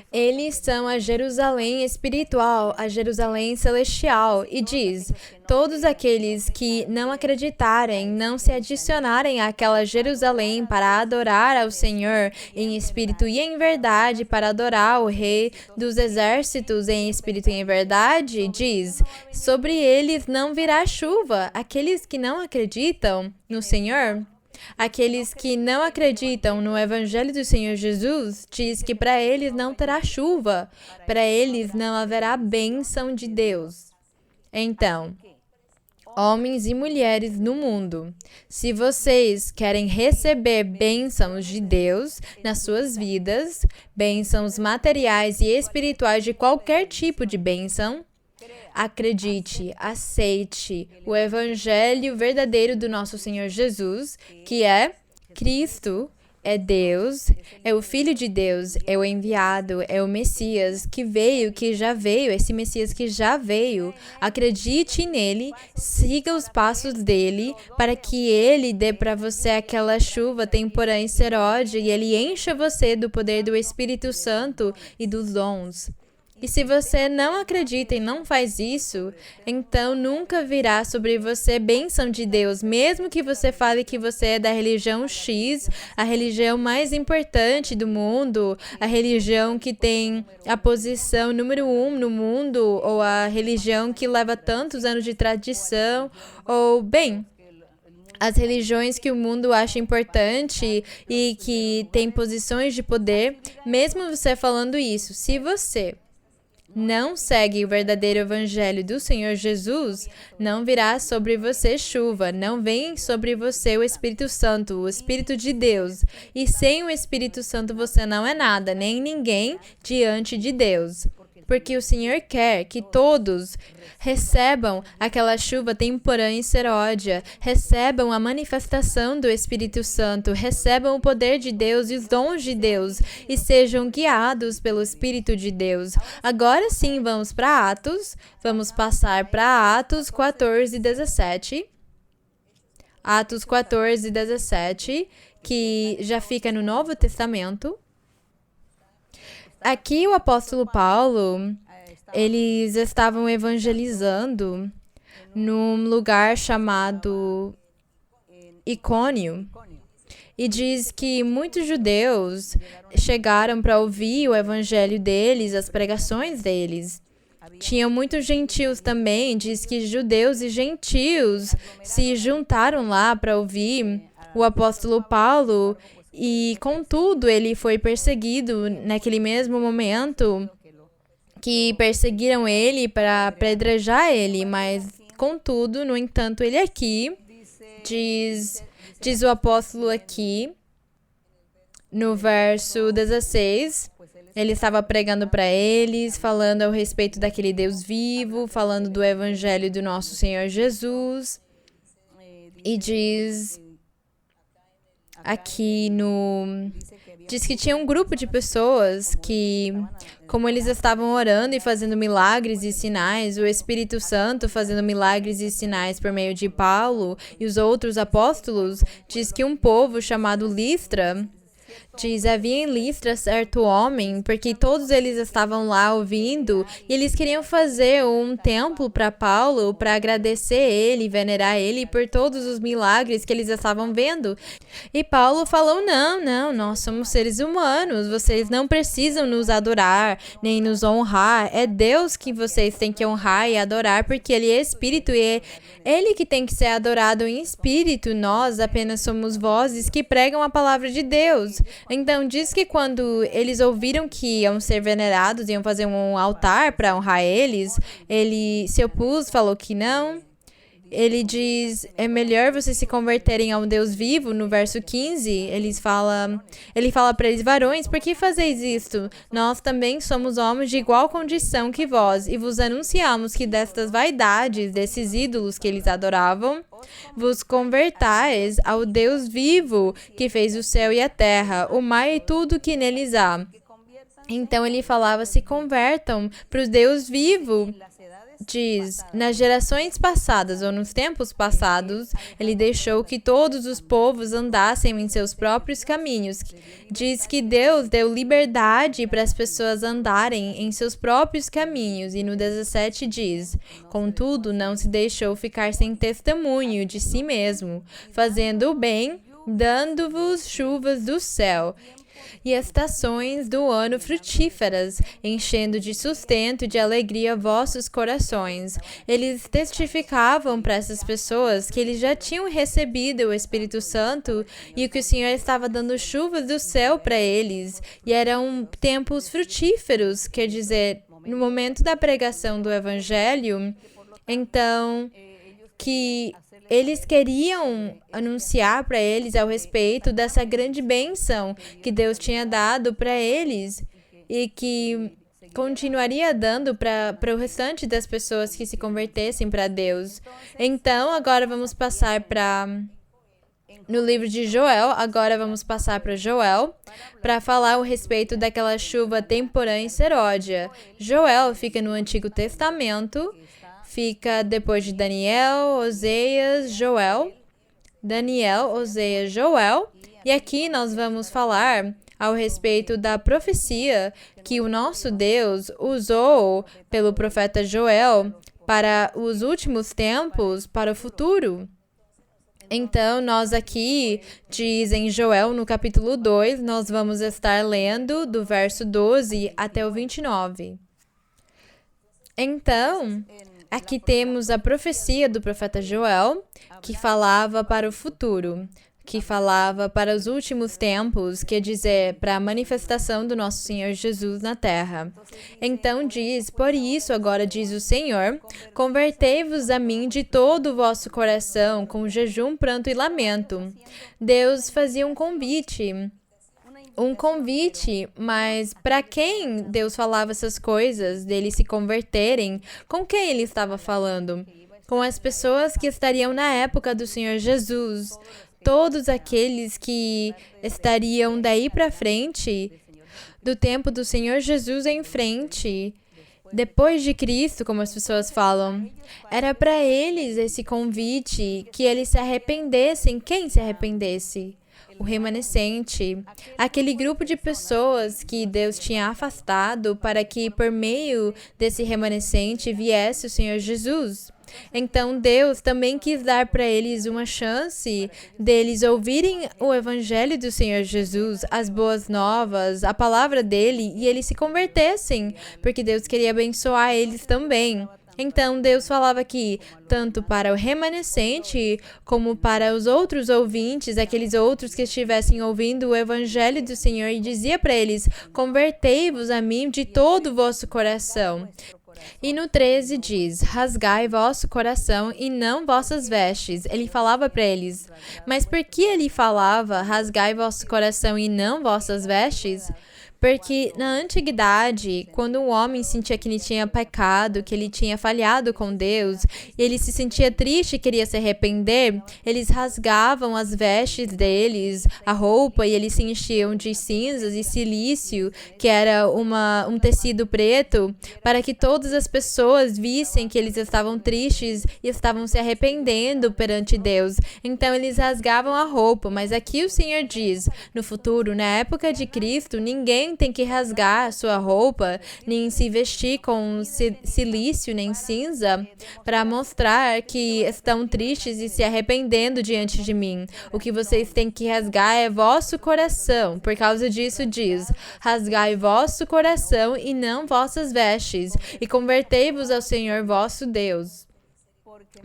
eles são a Jerusalém espiritual, a Jerusalém celestial. E diz: todos aqueles que não acreditarem, não se adicionarem àquela Jerusalém para adorar ao Senhor em espírito e em verdade, para adorar o Rei dos Exércitos em espírito e em verdade, diz: sobre eles não virá chuva. Aqueles que não acreditam no Senhor, aqueles que não acreditam no Evangelho do Senhor Jesus, diz que para eles não terá chuva, para eles não haverá bênção de Deus. Então, homens e mulheres no mundo, se vocês querem receber bênçãos de Deus nas suas vidas, bênçãos materiais e espirituais de qualquer tipo de bênção, acredite, aceite o Evangelho verdadeiro do nosso Senhor Jesus, que é Cristo. é Deus, é o Filho de Deus, é o enviado, é o Messias que veio, que já veio, esse Messias que já veio. Acredite nele, siga os passos dele, para que ele dê para você aquela chuva temporã e seródia e ele encha você do poder do Espírito Santo e dos dons. E se você não acredita e não faz isso, então nunca virá sobre você bênção de Deus, mesmo que você fale que você é da religião X, a religião mais importante do mundo, a religião que tem a posição número 1 no mundo, ou a religião que leva tantos anos de tradição, ou, bem, as religiões que o mundo acha importante e que tem posições de poder, mesmo você falando isso, se você não segue o verdadeiro evangelho do Senhor Jesus, não virá sobre você chuva, não vem sobre você o Espírito Santo, o Espírito de Deus. E sem o Espírito Santo você não é nada, nem ninguém diante de Deus. Porque o Senhor quer que todos recebam aquela chuva temporã e seródia, recebam a manifestação do Espírito Santo, recebam o poder de Deus e os dons de Deus e sejam guiados pelo Espírito de Deus. Agora sim, vamos para Atos, vamos passar para Atos 14, 17. Atos 14, 17, que já fica no Novo Testamento. Aqui o apóstolo Paulo, eles estavam evangelizando num lugar chamado Icônio. E diz que muitos judeus chegaram para ouvir o evangelho deles, as pregações deles. Tinham muitos gentios também, diz que judeus e gentios se juntaram lá para ouvir o apóstolo Paulo. E, contudo, ele foi perseguido naquele mesmo momento que perseguiram ele para apedrejar ele. Mas, contudo, no entanto, ele aqui, diz o apóstolo aqui, no verso 16, ele estava pregando para eles, falando a respeito daquele Deus vivo, falando do evangelho do nosso Senhor Jesus. E diz aqui diz que tinha um grupo de pessoas que, como eles estavam orando e fazendo milagres e sinais, o Espírito Santo fazendo milagres e sinais por meio de Paulo e os outros apóstolos, diz que um povo chamado Listra, diz, havia em Listra certo homem, porque todos eles estavam lá ouvindo, e eles queriam fazer um templo para Paulo, para agradecer ele, venerar ele por todos os milagres que eles estavam vendo. E Paulo falou, não, nós somos seres humanos, vocês não precisam nos adorar, nem nos honrar, é Deus que vocês têm que honrar e adorar, porque ele é Espírito, e é ele que tem que ser adorado em Espírito, nós apenas somos vozes que pregam a palavra de Deus. Então, diz que quando eles ouviram que iam ser venerados, iam fazer um altar para honrar eles, ele se opôs, falou que não. Ele diz, é melhor vocês se converterem a um Deus vivo, no verso 15, ele fala para eles, varões, por que fazeis isto? Nós também somos homens de igual condição que vós, e vos anunciamos que destas vaidades, desses ídolos que eles adoravam, vos convertais ao Deus vivo, que fez o céu e a terra, o mar e tudo que neles há. Então ele falava, se convertam para o Deus vivo. Diz, nas gerações passadas ou nos tempos passados, ele deixou que todos os povos andassem em seus próprios caminhos. Diz que Deus deu liberdade para as pessoas andarem em seus próprios caminhos. E no 17 diz, contudo, não se deixou ficar sem testemunho de si mesmo, fazendo o bem, dando-vos chuvas do céu e estações do ano frutíferas, enchendo de sustento e de alegria vossos corações. Eles testificavam para essas pessoas que eles já tinham recebido o Espírito Santo e que o Senhor estava dando chuvas do céu para eles. E eram tempos frutíferos, quer dizer, no momento da pregação do Evangelho, então, que eles queriam anunciar para eles ao respeito dessa grande bênção que Deus tinha dado para eles e que continuaria dando para o restante das pessoas que se convertessem para Deus. Então, agora vamos passar para no livro de Joel. Agora vamos passar para Joel para falar a respeito daquela chuva temporã em Seródia. Joel fica no Antigo Testamento, fica depois de Daniel, Oseias, Joel. Daniel, Oseias, Joel. E aqui nós vamos falar ao respeito da profecia que o nosso Deus usou pelo profeta Joel para os últimos tempos, para o futuro. Então, nós aqui, diz em Joel, no capítulo 2, nós vamos estar lendo do verso 12 até o 29. Então, aqui temos a profecia do profeta Joel, que falava para o futuro, que falava para os últimos tempos, quer dizer, para a manifestação do nosso Senhor Jesus na terra. Então diz, por isso agora diz o Senhor, convertei-vos a mim de todo o vosso coração, com jejum, pranto e lamento. Deus fazia um convite, mas para quem Deus falava essas coisas, deles se converterem, com quem ele estava falando? Com as pessoas que estariam na época do Senhor Jesus. Todos aqueles que estariam daí para frente, do tempo do Senhor Jesus em frente, depois de Cristo, como as pessoas falam, era para eles esse convite, que eles se arrependessem. Quem se arrependesse? O remanescente, aquele grupo de pessoas que Deus tinha afastado para que por meio desse remanescente viesse o Senhor Jesus. Então Deus também quis dar para eles uma chance deles ouvirem o evangelho do Senhor Jesus, as boas novas, a palavra dele, e eles se convertessem, porque Deus queria abençoar eles também. Então Deus falava aqui, tanto para o remanescente, como para os outros ouvintes, aqueles outros que estivessem ouvindo o evangelho do Senhor, e dizia para eles, convertei-vos a mim de todo o vosso coração. E no 13 diz, rasgai vosso coração e não vossas vestes. Ele falava para eles. Mas por que ele falava, rasgai vosso coração e não vossas vestes? Porque na antiguidade, quando um homem sentia que ele tinha pecado, que ele tinha falhado com Deus, e ele se sentia triste e queria se arrepender, eles rasgavam as vestes deles, a roupa, e eles se enchiam de cinzas e silício, que era um tecido preto, para que todas as pessoas vissem que eles estavam tristes e estavam se arrependendo perante Deus. Então eles rasgavam a roupa, mas aqui o Senhor diz, no futuro, na época de Cristo, ninguém tem que rasgar a sua roupa, nem se vestir com silício, nem cinza, para mostrar que estão tristes e se arrependendo diante de mim. O que vocês têm que rasgar é vosso coração. Por causa disso diz, rasgai vosso coração e não vossas vestes, e convertei-vos ao Senhor vosso Deus.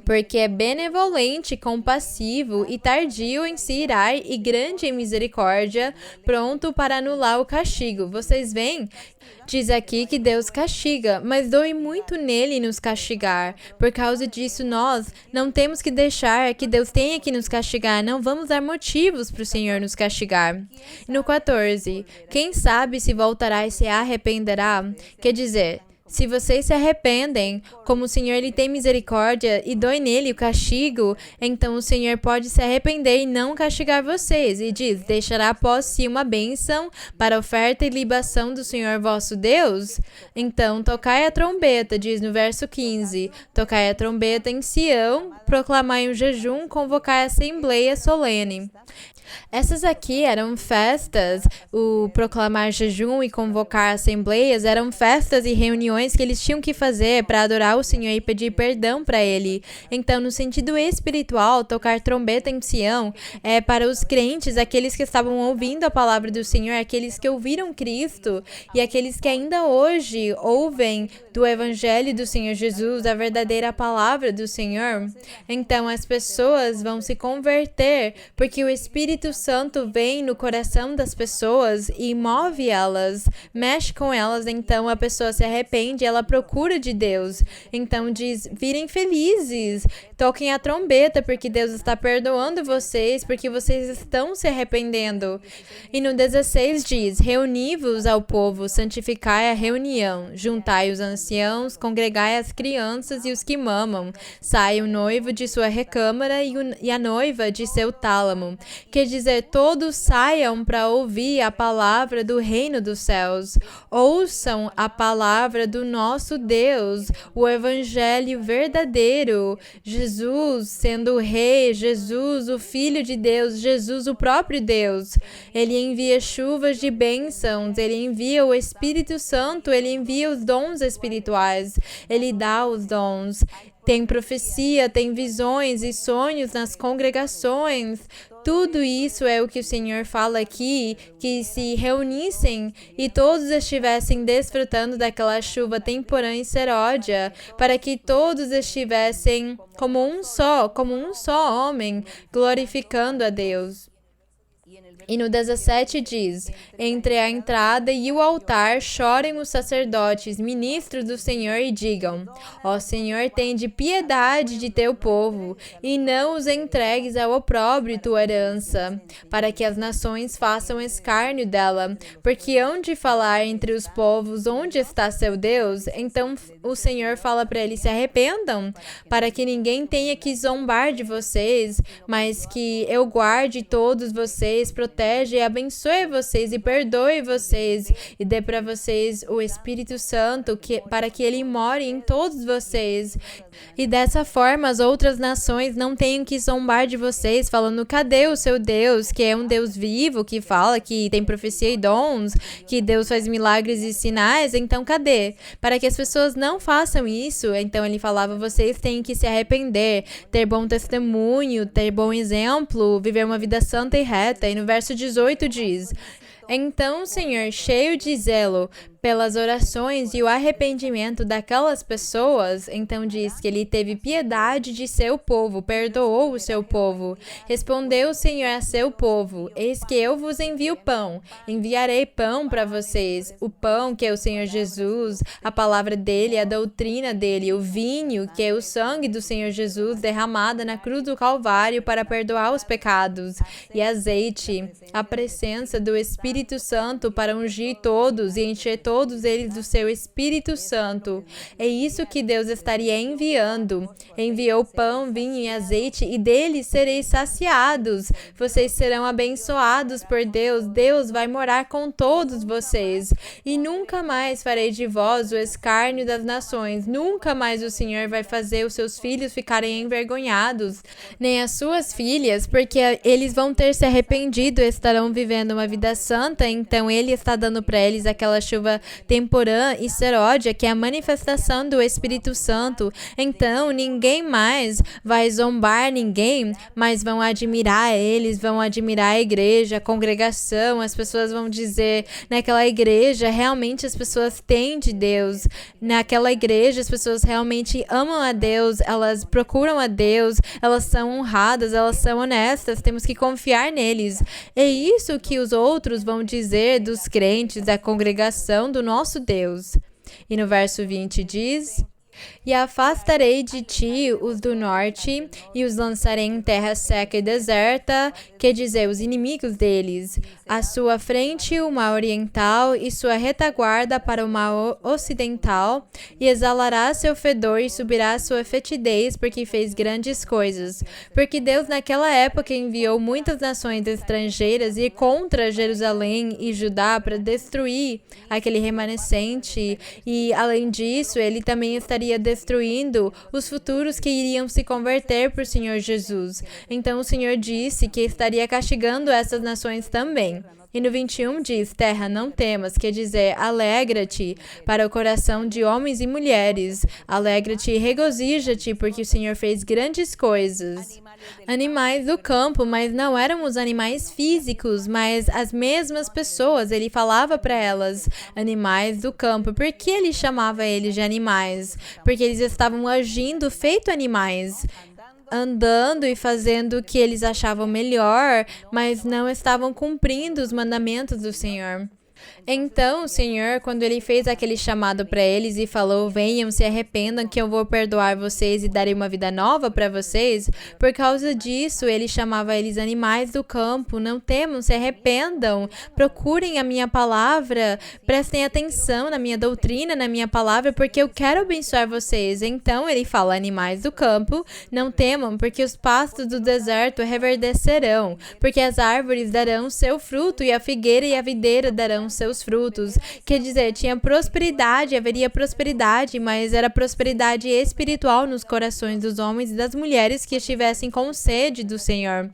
Porque é benevolente, compassivo e tardio em se irar e grande em misericórdia, pronto para anular o castigo. Vocês veem? Diz aqui que Deus castiga, mas doe muito nele nos castigar. Por causa disso, nós não temos que deixar que Deus tenha que nos castigar. Não vamos dar motivos para o Senhor nos castigar. No 14, quem sabe se voltará e se arrependerá? Quer dizer, se vocês se arrependem, como o Senhor ele tem misericórdia e dói nele o castigo, então o Senhor pode se arrepender e não castigar vocês. E diz, deixará após si uma bênção para a oferta e libação do Senhor vosso Deus? Então, tocai a trombeta, diz no verso 15, tocai a trombeta em Sião, proclamai um jejum, convocai a assembleia solene. Essas aqui eram festas, o proclamar jejum e convocar assembleias eram festas e reuniões que eles tinham que fazer para adorar o Senhor e pedir perdão para Ele. Então, no sentido espiritual, tocar trombeta em Sião é para os crentes, aqueles que estavam ouvindo a palavra do Senhor, aqueles que ouviram Cristo e aqueles que ainda hoje ouvem do Evangelho do Senhor Jesus, a verdadeira palavra do Senhor. Então, as pessoas vão se converter porque o Espírito Espírito Santo vem no coração das pessoas e move elas, mexe com elas, então a pessoa se arrepende, ela procura de Deus. Então diz, virem felizes, toquem a trombeta, porque Deus está perdoando vocês, porque vocês estão se arrependendo. E no 16 diz, reuni-vos ao povo, santificai a reunião, juntai os anciãos, congregai as crianças e os que mamam, sai o noivo de sua recâmara e a noiva de seu tálamo. Quer dizer, todos saiam para ouvir a palavra do reino dos céus. Ouçam a palavra do nosso Deus, o evangelho verdadeiro. Jesus sendo o rei, Jesus o Filho de Deus, Jesus o próprio Deus. Ele envia chuvas de bênçãos, ele envia o Espírito Santo, ele envia os dons espirituais, ele dá os dons. Tem profecia, tem visões e sonhos nas congregações. Tudo isso é o que o Senhor fala aqui, que se reunissem e todos estivessem desfrutando daquela chuva temporã e seródia, para que todos estivessem como um só homem, glorificando a Deus. E no 17 diz, entre a entrada e o altar chorem os sacerdotes, ministros do Senhor, e digam, ó Senhor, tende piedade de teu povo, e não os entregues ao opróbrio tua herança, para que as nações façam escárnio dela, porque hão de falar entre os povos, onde está seu Deus? Então o Senhor fala para eles, se arrependam, para que ninguém tenha que zombar de vocês, mas que eu guarde todos vocês, proteja e abençoe vocês e perdoe vocês e dê para vocês o Espírito Santo para que ele more em todos vocês. E dessa forma as outras nações não tenham que zombar de vocês falando, cadê o seu Deus, que é um Deus vivo, que fala que tem profecia e dons, que Deus faz milagres e sinais, então cadê? Para que as pessoas não façam isso, então ele falava, vocês têm que se arrepender, ter bom testemunho, ter bom exemplo, viver uma vida santa e reta. E no verso 18 diz, então o Senhor, cheio de zelo pelas orações e o arrependimento daquelas pessoas, então diz que ele teve piedade de seu povo, perdoou o seu povo. Respondeu o Senhor a seu povo, eis que eu vos envio pão, enviarei pão para vocês, o pão que é o Senhor Jesus, a palavra dele, a doutrina dele, o vinho que é o sangue do Senhor Jesus derramado na cruz do Calvário para perdoar os pecados, e azeite, a presença do Espírito Santo para ungir todos e encher todos eles do seu Espírito Santo. É isso que Deus estaria enviando. Enviou pão, vinho e azeite, e deles sereis saciados. Vocês serão abençoados por Deus. Deus vai morar com todos vocês. E nunca mais farei de vós o escárnio das nações. Nunca mais o Senhor vai fazer os seus filhos ficarem envergonhados, nem as suas filhas, porque eles vão ter se arrependido, estarão vivendo uma vida santa. Então ele está dando para eles aquela chuva temporã e seródia, que é a manifestação do Espírito Santo. Então ninguém mais vai zombar ninguém, mas vão admirar eles, vão admirar a igreja, a congregação. As pessoas vão dizer, naquela igreja realmente as pessoas têm de Deus, naquela igreja as pessoas realmente amam a Deus, elas procuram a Deus, elas são honradas, elas são honestas, temos que confiar neles. É isso que os outros vão dizer dos crentes, da congregação do nosso Deus. E no verso 20 diz, e afastarei de ti os do norte, e os lançarei em terra seca e deserta, quer dizer, os inimigos deles, à sua frente o mar oriental, e sua retaguarda para o mar ocidental, e exalará seu fedor, e subirá sua fetidez, porque fez grandes coisas. Porque Deus naquela época enviou muitas nações estrangeiras e contra Jerusalém e Judá para destruir aquele remanescente, e além disso, ele também estaria destruindo os futuros que iriam se converter para o Senhor Jesus. Então o Senhor disse que estaria castigando essas nações também. E no 21 diz, terra, não temas, quer dizer, alegra-te para o coração de homens e mulheres. Alegra-te e regozija-te, porque o Senhor fez grandes coisas. Animais do campo, mas não eram os animais físicos, mas as mesmas pessoas. Ele falava para elas, animais do campo. Por que ele chamava eles de animais? Porque eles estavam agindo feito animais. andando e fazendo o que eles achavam melhor, mas não estavam cumprindo os mandamentos do Senhor. Então, o Senhor, quando Ele fez aquele chamado para eles e falou, venham, se arrependam que eu vou perdoar vocês e darei uma vida nova para vocês, por causa disso, Ele chamava eles animais do campo, não temam, se arrependam, procurem a minha palavra, prestem atenção na minha doutrina, na minha palavra, porque eu quero abençoar vocês. Então, Ele fala, animais do campo, não temam, porque os pastos do deserto reverdecerão, porque as árvores darão seu fruto e a figueira e a videira darão seus frutos. Quer dizer, tinha prosperidade, haveria prosperidade, mas era prosperidade espiritual nos corações dos homens e das mulheres que estivessem com sede do Senhor.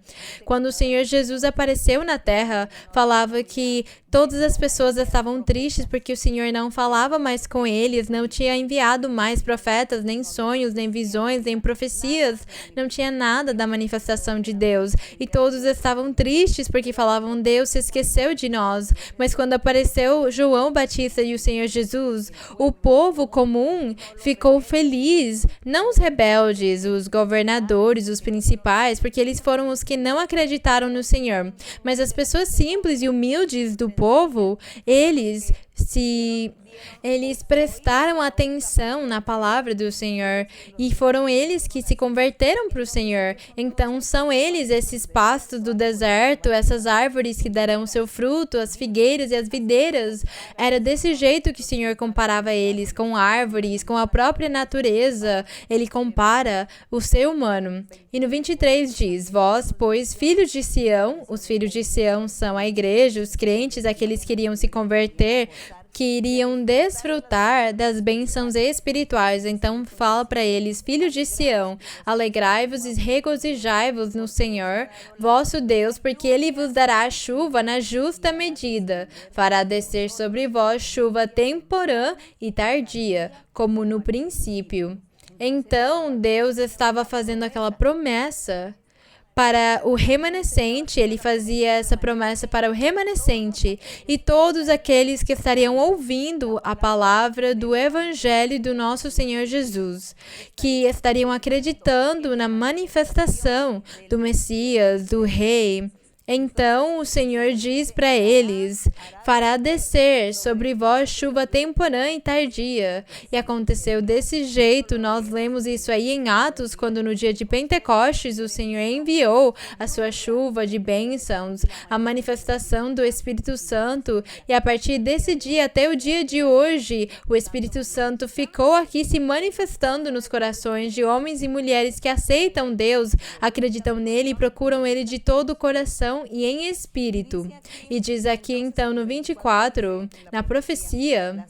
Quando o Senhor Jesus apareceu na terra, falava que todas as pessoas estavam tristes porque o Senhor não falava mais com eles, não tinha enviado mais profetas, nem sonhos, nem visões, nem profecias, não tinha nada da manifestação de Deus. E todos estavam tristes porque falavam, Deus se esqueceu de nós. Mas quando apareceu João Batista e o Senhor Jesus, o povo comum ficou feliz, não os rebeldes, os governadores, os principais, porque eles foram os que não acreditaram no Senhor. Mas as pessoas simples e humildes do povo, eles prestaram atenção na palavra do Senhor e foram eles que se converteram para o Senhor. Então são eles esses pastos do deserto, essas árvores que darão seu fruto, as figueiras e as videiras. Era desse jeito que o Senhor comparava eles, com árvores, com a própria natureza. Ele compara o ser humano. E no 23 diz, vós, pois, filhos de Sião, os filhos de Sião são a igreja, os crentes, aqueles que iriam se converter, que iriam desfrutar das bênçãos espirituais. Então fala para eles, filhos de Sião, alegrai-vos e regozijai-vos no Senhor, vosso Deus, porque Ele vos dará a chuva na justa medida, fará descer sobre vós chuva temporã e tardia, como no princípio. Então Deus estava fazendo aquela promessa para o remanescente, ele fazia essa promessa para o remanescente e todos aqueles que estariam ouvindo a palavra do Evangelho do nosso Senhor Jesus, que estariam acreditando na manifestação do Messias, do Rei. Então o Senhor diz para eles, fará descer sobre vós chuva temporã e tardia. E aconteceu desse jeito, nós lemos isso aí em Atos, quando no dia de Pentecostes o Senhor enviou a sua chuva de bênçãos, a manifestação do Espírito Santo. E a partir desse dia até o dia de hoje, o Espírito Santo ficou aqui se manifestando nos corações de homens e mulheres que aceitam Deus, acreditam nele e procuram ele de todo o coração e em espírito. E diz aqui então no 24, na profecia,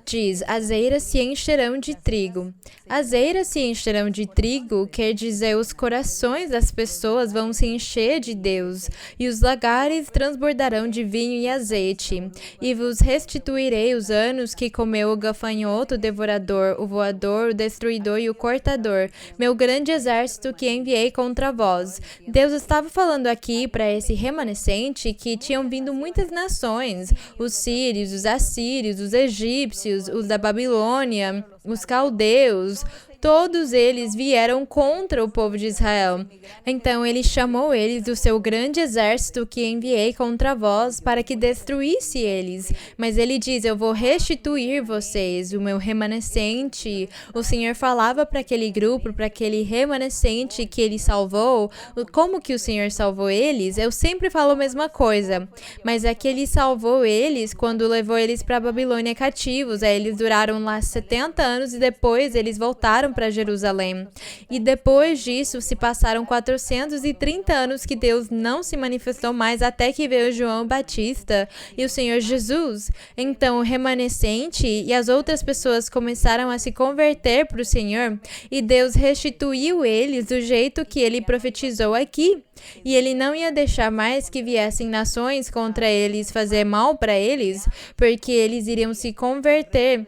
diz, as eiras se encherão de trigo. As eiras se encherão de trigo, quer dizer, os corações das pessoas vão se encher de Deus, e os lagares transbordarão de vinho e azeite. E vos restituirei os anos que comeu o gafanhoto, o devorador, o voador, o destruidor e o cortador, meu grande exército que enviei contra vós. Deus estava falando aqui para esse remanescente que tinham vindo muitas nações, os sírios, os assírios, os egípcios, os da Babilônia, os caldeus, todos eles vieram contra o povo de Israel. Então ele chamou eles do seu grande exército que enviei contra vós para que destruísse eles. Mas ele diz, eu vou restituir vocês, o meu remanescente. O Senhor falava para aquele grupo, para aquele remanescente que ele salvou. Como que o Senhor salvou eles? Eu sempre falo a mesma coisa. Mas é que ele salvou eles quando levou eles para a Babilônia cativos. Aí eles duraram lá 70 anos e depois eles voltaram para Jerusalém. E depois disso se passaram 430 anos que Deus não se manifestou mais até que veio João Batista e o Senhor Jesus. Então o remanescente e as outras pessoas começaram a se converter para o Senhor e Deus restituiu eles do jeito que ele profetizou aqui. E ele não ia deixar mais que viessem nações contra eles fazer mal para eles, porque eles iriam se converter.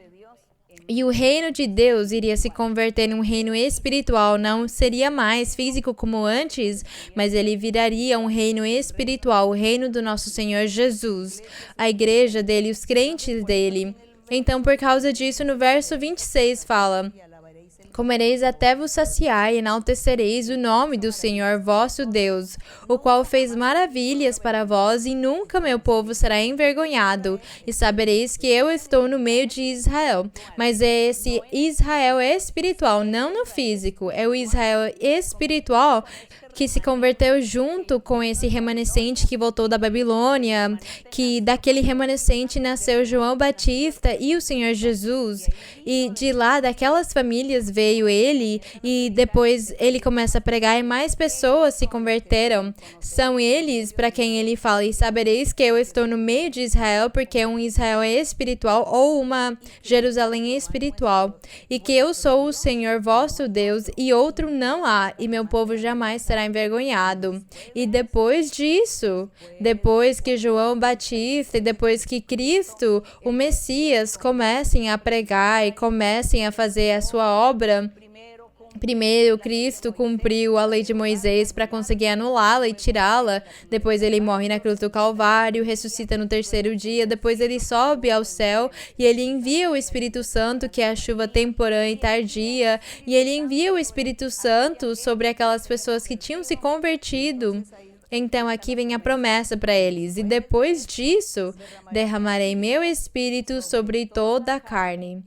E o reino de Deus iria se converter num reino espiritual, não seria mais físico como antes, mas ele viraria um reino espiritual, o reino do nosso Senhor Jesus, a igreja dele, os crentes dele. Então, por causa disso, no verso 26 fala, Comereis até vos saciar e enaltecereis o nome do Senhor vosso Deus, o qual fez maravilhas para vós, e nunca meu povo será envergonhado. E sabereis que eu estou no meio de Israel. Mas é esse Israel espiritual, não no físico. É o Israel espiritual que se converteu junto com esse remanescente que voltou da Babilônia, que daquele remanescente nasceu João Batista e o Senhor Jesus, e de lá, daquelas famílias, veio ele, e depois ele começa a pregar e mais pessoas se converteram. São eles para quem ele fala, e sabereis que eu estou no meio de Israel, porque um Israel é espiritual, ou uma Jerusalém espiritual, e que eu sou o Senhor vosso Deus, e outro não há, e meu povo jamais será envergonhado. E depois disso, depois que João Batista e depois que Cristo, o Messias, comecem a pregar e comecem a fazer a sua obra, primeiro, Cristo cumpriu a lei de Moisés para conseguir anulá-la e tirá-la. Depois ele morre na cruz do Calvário, ressuscita no terceiro dia. Depois ele sobe ao céu e ele envia o Espírito Santo, que é a chuva temporã e tardia. E ele envia o Espírito Santo sobre aquelas pessoas que tinham se convertido. Então aqui vem a promessa para eles. E depois disso, derramarei meu Espírito sobre toda a carne.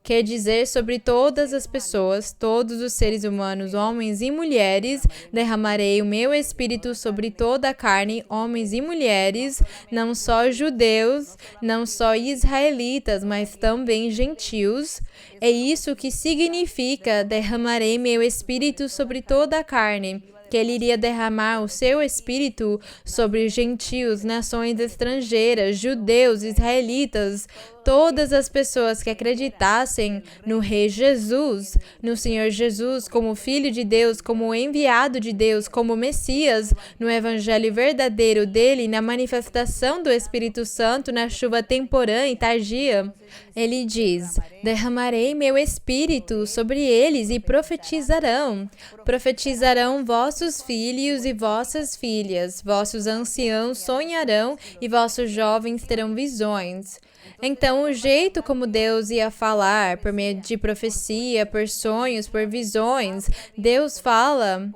Quer dizer, sobre todas as pessoas, todos os seres humanos, homens e mulheres, derramarei o meu Espírito sobre toda a carne, homens e mulheres, não só judeus, não só israelitas, mas também gentios. É isso que significa derramarei meu Espírito sobre toda a carne. Que ele iria derramar o seu Espírito sobre os gentios, nações estrangeiras, judeus, israelitas, todas as pessoas que acreditassem no Rei Jesus, no Senhor Jesus, como Filho de Deus, como enviado de Deus, como Messias, no Evangelho verdadeiro dele, na manifestação do Espírito Santo, na chuva temporã e tardia. Ele diz, derramarei meu Espírito sobre eles e profetizarão. Profetizarão vossos filhos e vossas filhas, vossos anciãos sonharão e vossos jovens terão visões. Então, o jeito como Deus ia falar, por meio de profecia, por sonhos, por visões, Deus fala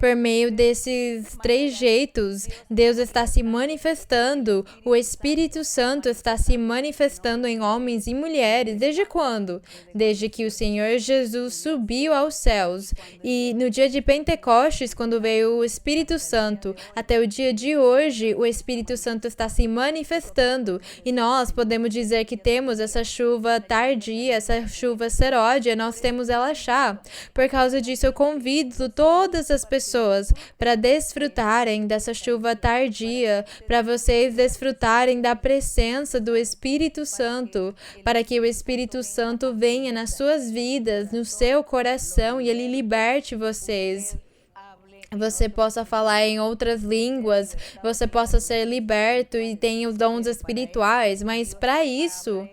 por meio desses três jeitos. Deus está se manifestando, o Espírito Santo está se manifestando em homens e mulheres. Desde quando? Desde que o Senhor Jesus subiu aos céus. E no dia de Pentecostes, quando veio o Espírito Santo, até o dia de hoje, o Espírito Santo está se manifestando. E nós podemos dizer que temos essa chuva tardia, essa chuva seródia, nós temos ela já. Por causa disso, eu convido todas as pessoas para desfrutarem dessa chuva tardia, para vocês desfrutarem da presença do Espírito Santo, para que o Espírito Santo venha nas suas vidas, no seu coração e ele liberte vocês. Você possa falar em outras línguas, você possa ser liberto e tenha os dons espirituais, mas para isso,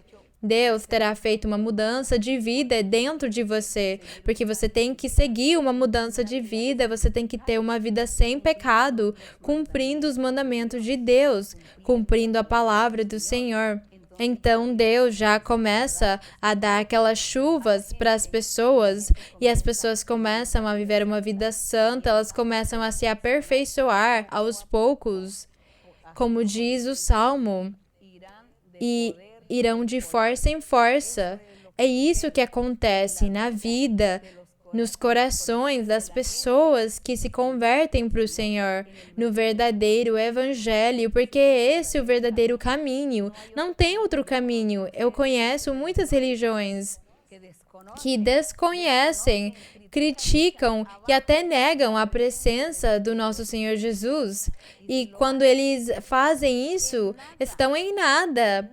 Deus terá feito uma mudança de vida dentro de você, porque você tem que seguir uma mudança de vida, você tem que ter uma vida sem pecado, cumprindo os mandamentos de Deus, cumprindo a palavra do Senhor. Então Deus já começa a dar aquelas chuvas para as pessoas e as pessoas começam a viver uma vida santa, elas começam a se aperfeiçoar aos poucos, como diz o Salmo, e irão de força em força. É isso que acontece na vida, nos corações das pessoas que se convertem para o Senhor, no verdadeiro evangelho, porque é esse o verdadeiro caminho. Não tem outro caminho. Eu conheço muitas religiões que desconhecem, criticam e até negam a presença do nosso Senhor Jesus. E quando eles fazem isso, estão em nada.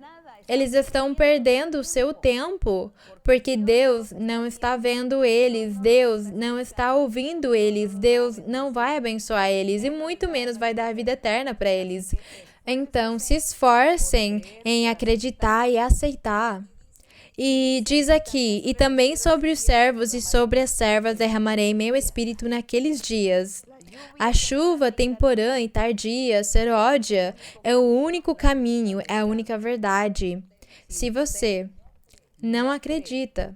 Eles estão perdendo o seu tempo, porque Deus não está vendo eles, Deus não está ouvindo eles, Deus não vai abençoar eles e muito menos vai dar vida eterna para eles. Então, se esforcem em acreditar e aceitar. E diz aqui, e também sobre os servos e sobre as servas derramarei meu espírito naqueles dias. A chuva temporã e tardia, seródia, é o único caminho, é a única verdade. Se você não acredita,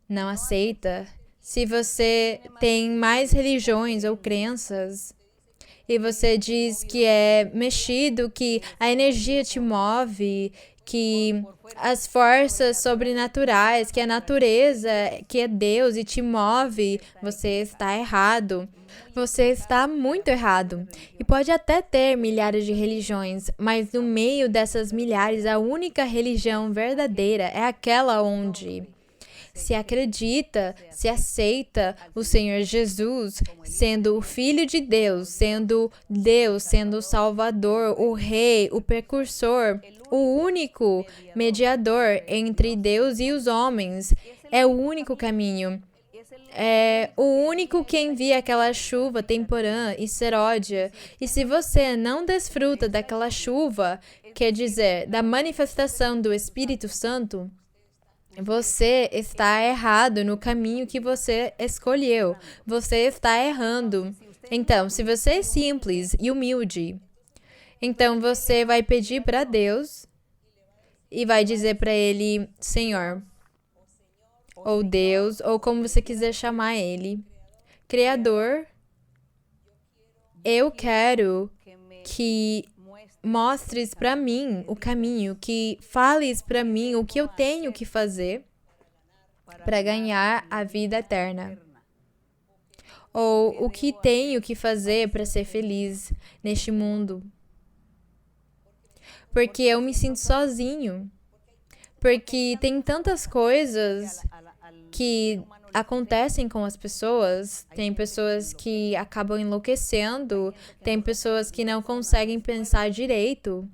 não aceita, se você tem mais religiões ou crenças, e você diz que é mexido, que a energia te move, que as forças sobrenaturais, que a natureza, que é Deus e te move, você está errado. Você está muito errado. E pode até ter milhares de religiões, mas no meio dessas milhares, a única religião verdadeira é aquela onde se acredita, se aceita o Senhor Jesus sendo o Filho de Deus, sendo o Salvador, o Rei, o Precursor, o único mediador entre Deus e os homens. É o único caminho. É o único que envia aquela chuva temporã e seródia. E se você não desfruta daquela chuva, quer dizer, da manifestação do Espírito Santo, você está errado no caminho que você escolheu. Você está errando. Então, se você é simples e humilde, então você vai pedir para Deus e vai dizer para Ele, Senhor, ou Deus, ou como você quiser chamar Ele, Criador, eu quero que mostres para mim o caminho, que fales para mim o que eu tenho que fazer para ganhar a vida eterna. Ou o que tenho que fazer para ser feliz neste mundo. Porque eu me sinto sozinho. Porque tem tantas coisas que acontecem com as pessoas. Tem pessoas que acabam enlouquecendo. Tem pessoas que não conseguem pensar direito.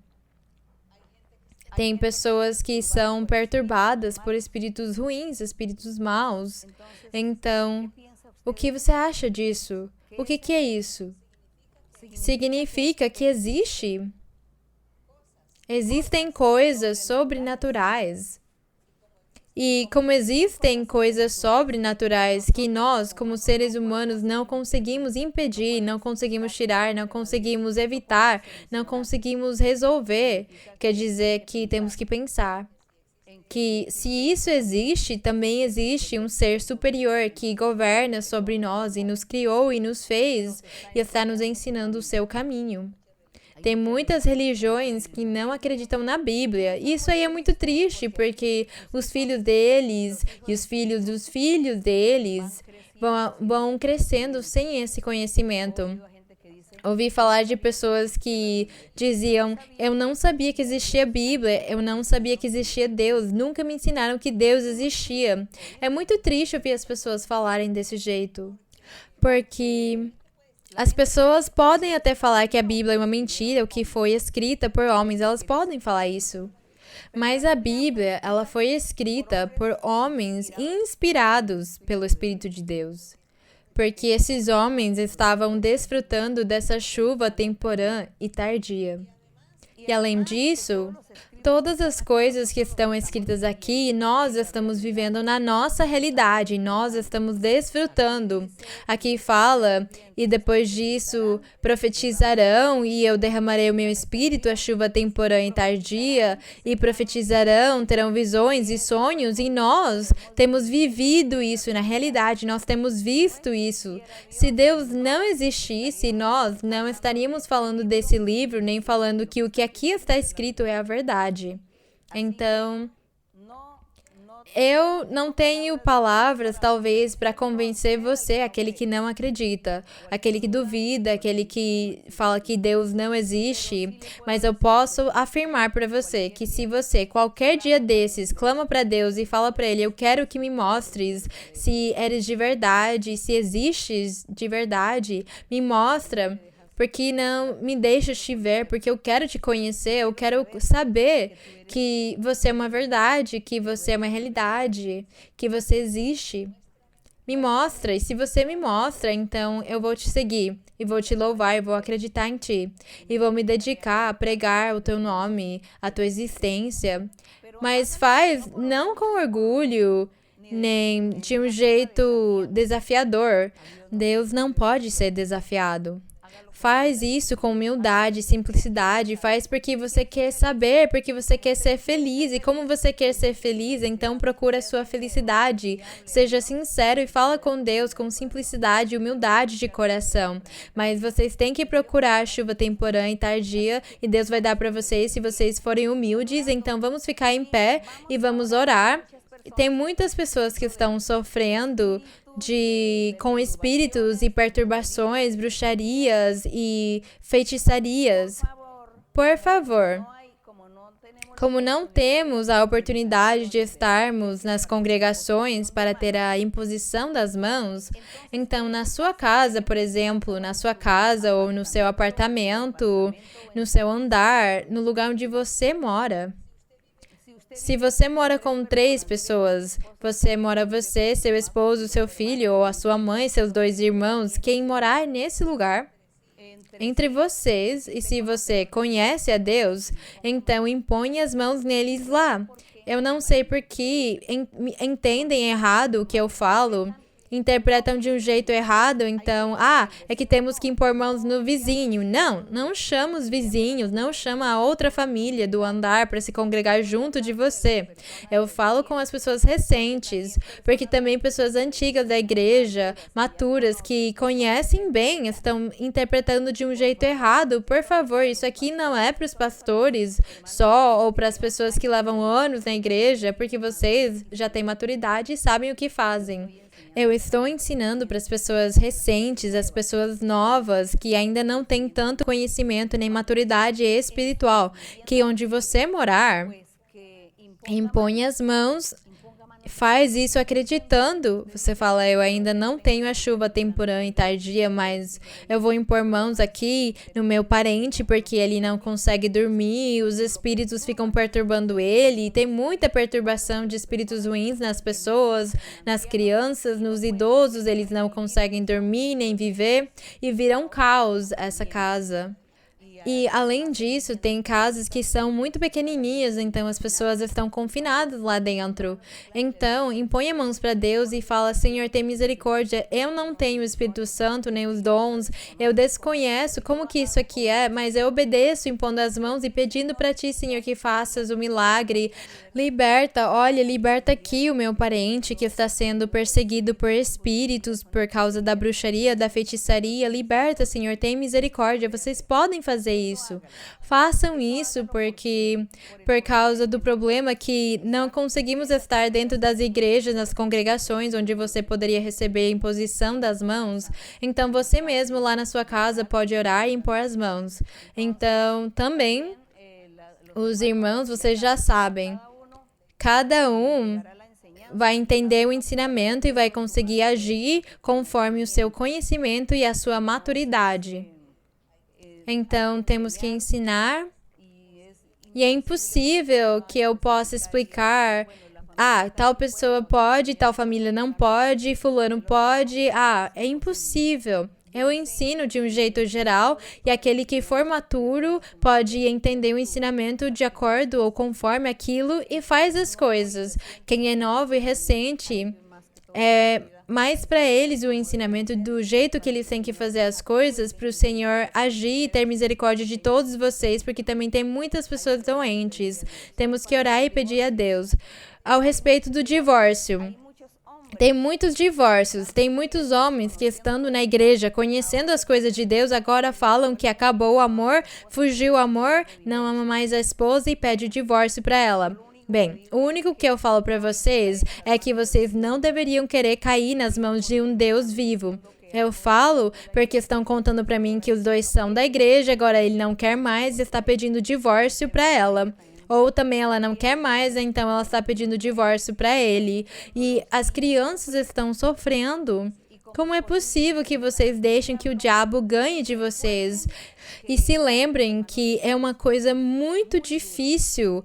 Tem pessoas que são perturbadas por espíritos ruins, espíritos maus. Então, o que você acha disso? O que é isso? Significa que existem coisas sobrenaturais. E como existem coisas sobrenaturais que nós, como seres humanos, não conseguimos impedir, não conseguimos tirar, não conseguimos evitar, não conseguimos resolver, quer dizer que temos que pensar que se isso existe, também existe um ser superior que governa sobre nós e nos criou e nos fez e está nos ensinando o seu caminho. Tem muitas religiões que não acreditam na Bíblia. E isso aí é muito triste, porque os filhos deles e os filhos dos filhos deles vão crescendo sem esse conhecimento. Ouvi falar de pessoas que diziam, eu não sabia que existia Bíblia, eu não sabia que existia Deus, nunca me ensinaram que Deus existia. É muito triste ouvir as pessoas falarem desse jeito, porque as pessoas podem até falar que a Bíblia é uma mentira, o que foi escrita por homens, elas podem falar isso. Mas a Bíblia, ela foi escrita por homens inspirados pelo Espírito de Deus. Porque esses homens estavam desfrutando dessa chuva temporã e tardia. E além disso, todas as coisas que estão escritas aqui, nós estamos vivendo na nossa realidade, nós estamos desfrutando. Aqui fala, e depois disso profetizarão, e eu derramarei o meu espírito, a chuva temporã e tardia, e profetizarão, terão visões e sonhos, e nós temos vivido isso na realidade, nós temos visto isso. Se Deus não existisse, nós não estaríamos falando desse livro, nem falando que o que aqui está escrito é a verdade. Então, eu não tenho palavras, talvez, para convencer você, aquele que não acredita, aquele que duvida, aquele que fala que Deus não existe, mas eu posso afirmar para você que se você, qualquer dia desses, clama para Deus e fala para Ele, eu quero que me mostres se eres de verdade, se existes de verdade, me mostra. Porque não me deixa te ver, porque eu quero te conhecer, eu quero saber que você é uma verdade, que você é uma realidade, que você existe. Me mostra, e se você me mostra, então eu vou te seguir, e vou te louvar, e vou acreditar em ti, e vou me dedicar a pregar o teu nome, a tua existência. Mas faz não com orgulho, nem de um jeito desafiador. Deus não pode ser desafiado. Faz isso com humildade, simplicidade, faz porque você quer saber, porque você quer ser feliz. E como você quer ser feliz, então procura a sua felicidade. Seja sincero e fala com Deus com simplicidade e humildade de coração. Mas vocês têm que procurar a chuva temporã e tardia, e Deus vai dar para vocês se vocês forem humildes. Então vamos ficar em pé e vamos orar. Tem muitas pessoas que estão sofrendo com espíritos e perturbações, bruxarias e feitiçarias. Por favor, como não temos a oportunidade de estarmos nas congregações para ter a imposição das mãos, então na sua casa, por exemplo, na sua casa ou no seu apartamento, no seu andar, no lugar onde você mora. Se você mora com 3 pessoas, você, seu esposo, seu filho, ou a sua mãe, seus 2 irmãos, quem morar nesse lugar, entre vocês, e se você conhece a Deus, então impõe as mãos neles lá. Eu não sei por que entendem errado o que eu falo. Interpretam de um jeito errado, então, é que temos que impor mãos no vizinho. Não chama os vizinhos, não chama a outra família do andar para se congregar junto de você. Eu falo com as pessoas recentes, porque também pessoas antigas da igreja, maturas, que conhecem bem, estão interpretando de um jeito errado. Por favor, isso aqui não é para os pastores só, ou para as pessoas que levam anos na igreja, porque vocês já têm maturidade e sabem o que fazem. Eu estou ensinando para as pessoas recentes, as pessoas novas, que ainda não têm tanto conhecimento nem maturidade espiritual, que onde você morar, impõe as mãos, faz isso acreditando. Você fala, eu ainda não tenho a chuva temporã e tardia, mas eu vou impor mãos aqui no meu parente porque ele não consegue dormir, os espíritos ficam perturbando ele, tem muita perturbação de espíritos ruins nas pessoas, nas crianças, nos idosos, eles não conseguem dormir nem viver e vira um caos essa casa. E, além disso, tem casas que são muito pequenininhas, então as pessoas estão confinadas lá dentro. Então, impõe mãos para Deus e fala, Senhor, tem misericórdia, eu não tenho o Espírito Santo, nem os dons, eu desconheço como que isso aqui é, mas eu obedeço impondo as mãos e pedindo para Ti, Senhor, que faças o milagre. Liberta aqui o meu parente que está sendo perseguido por espíritos por causa da bruxaria, da feitiçaria. Liberta, Senhor, tem misericórdia, vocês podem fazer isso. Façam isso porque por causa do problema que não conseguimos estar dentro das igrejas, nas congregações onde você poderia receber a imposição das mãos, então você mesmo lá na sua casa pode orar e impor as mãos. Então, também, os irmãos, vocês já sabem, cada um vai entender o ensinamento e vai conseguir agir conforme o seu conhecimento e a sua maturidade. Então, temos que ensinar, e é impossível que eu possa explicar, tal pessoa pode, tal família não pode, fulano pode, é impossível. Eu ensino de um jeito geral, e aquele que for maturo pode entender o ensinamento de acordo ou conforme aquilo e faz as coisas. Quem é novo e recente, mais para eles o ensinamento do jeito que eles têm que fazer as coisas, para o Senhor agir e ter misericórdia de todos vocês, porque também tem muitas pessoas doentes. Temos que orar e pedir a Deus. Ao respeito do divórcio, tem muitos divórcios, tem muitos homens que estando na igreja, conhecendo as coisas de Deus, agora falam que acabou o amor, fugiu o amor, não ama mais a esposa e pede o divórcio para ela. Bem, o único que eu falo para vocês é que vocês não deveriam querer cair nas mãos de um Deus vivo. Eu falo porque estão contando para mim que os 2 são da igreja, agora ele não quer mais e está pedindo divórcio para ela. Ou também ela não quer mais, então ela está pedindo divórcio para ele. E as crianças estão sofrendo. Como é possível que vocês deixem que o diabo ganhe de vocês? E se lembrem que é uma coisa muito difícil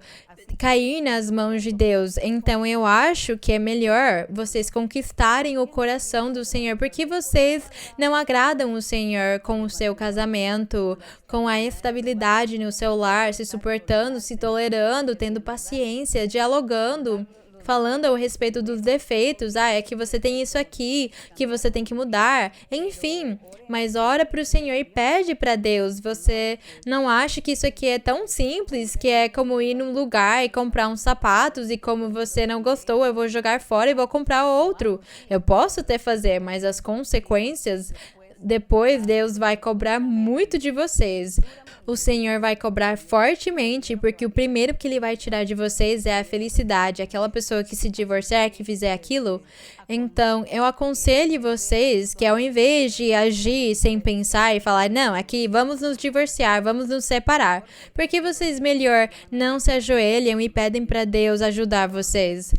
cair nas mãos de Deus. Então, eu acho que é melhor vocês conquistarem o coração do Senhor, porque vocês não agradam o Senhor com o seu casamento, com a estabilidade no seu lar, se suportando, se tolerando, tendo paciência, dialogando, falando a respeito dos defeitos. É que você tem isso aqui, que você tem que mudar. Enfim, mas ora para o Senhor e pede para Deus. Você não acha que isso aqui é tão simples, que é como ir num lugar e comprar uns sapatos e como você não gostou, eu vou jogar fora e vou comprar outro. Eu posso até fazer, mas as consequências, depois Deus vai cobrar muito de vocês. O Senhor vai cobrar fortemente, porque o primeiro que Ele vai tirar de vocês é a felicidade. Aquela pessoa que se divorciar, que fizer aquilo. Então, eu aconselho vocês que ao invés de agir sem pensar e falar, não, aqui vamos nos divorciar, vamos nos separar, porque vocês melhor não se ajoelham e pedem para Deus ajudar vocês.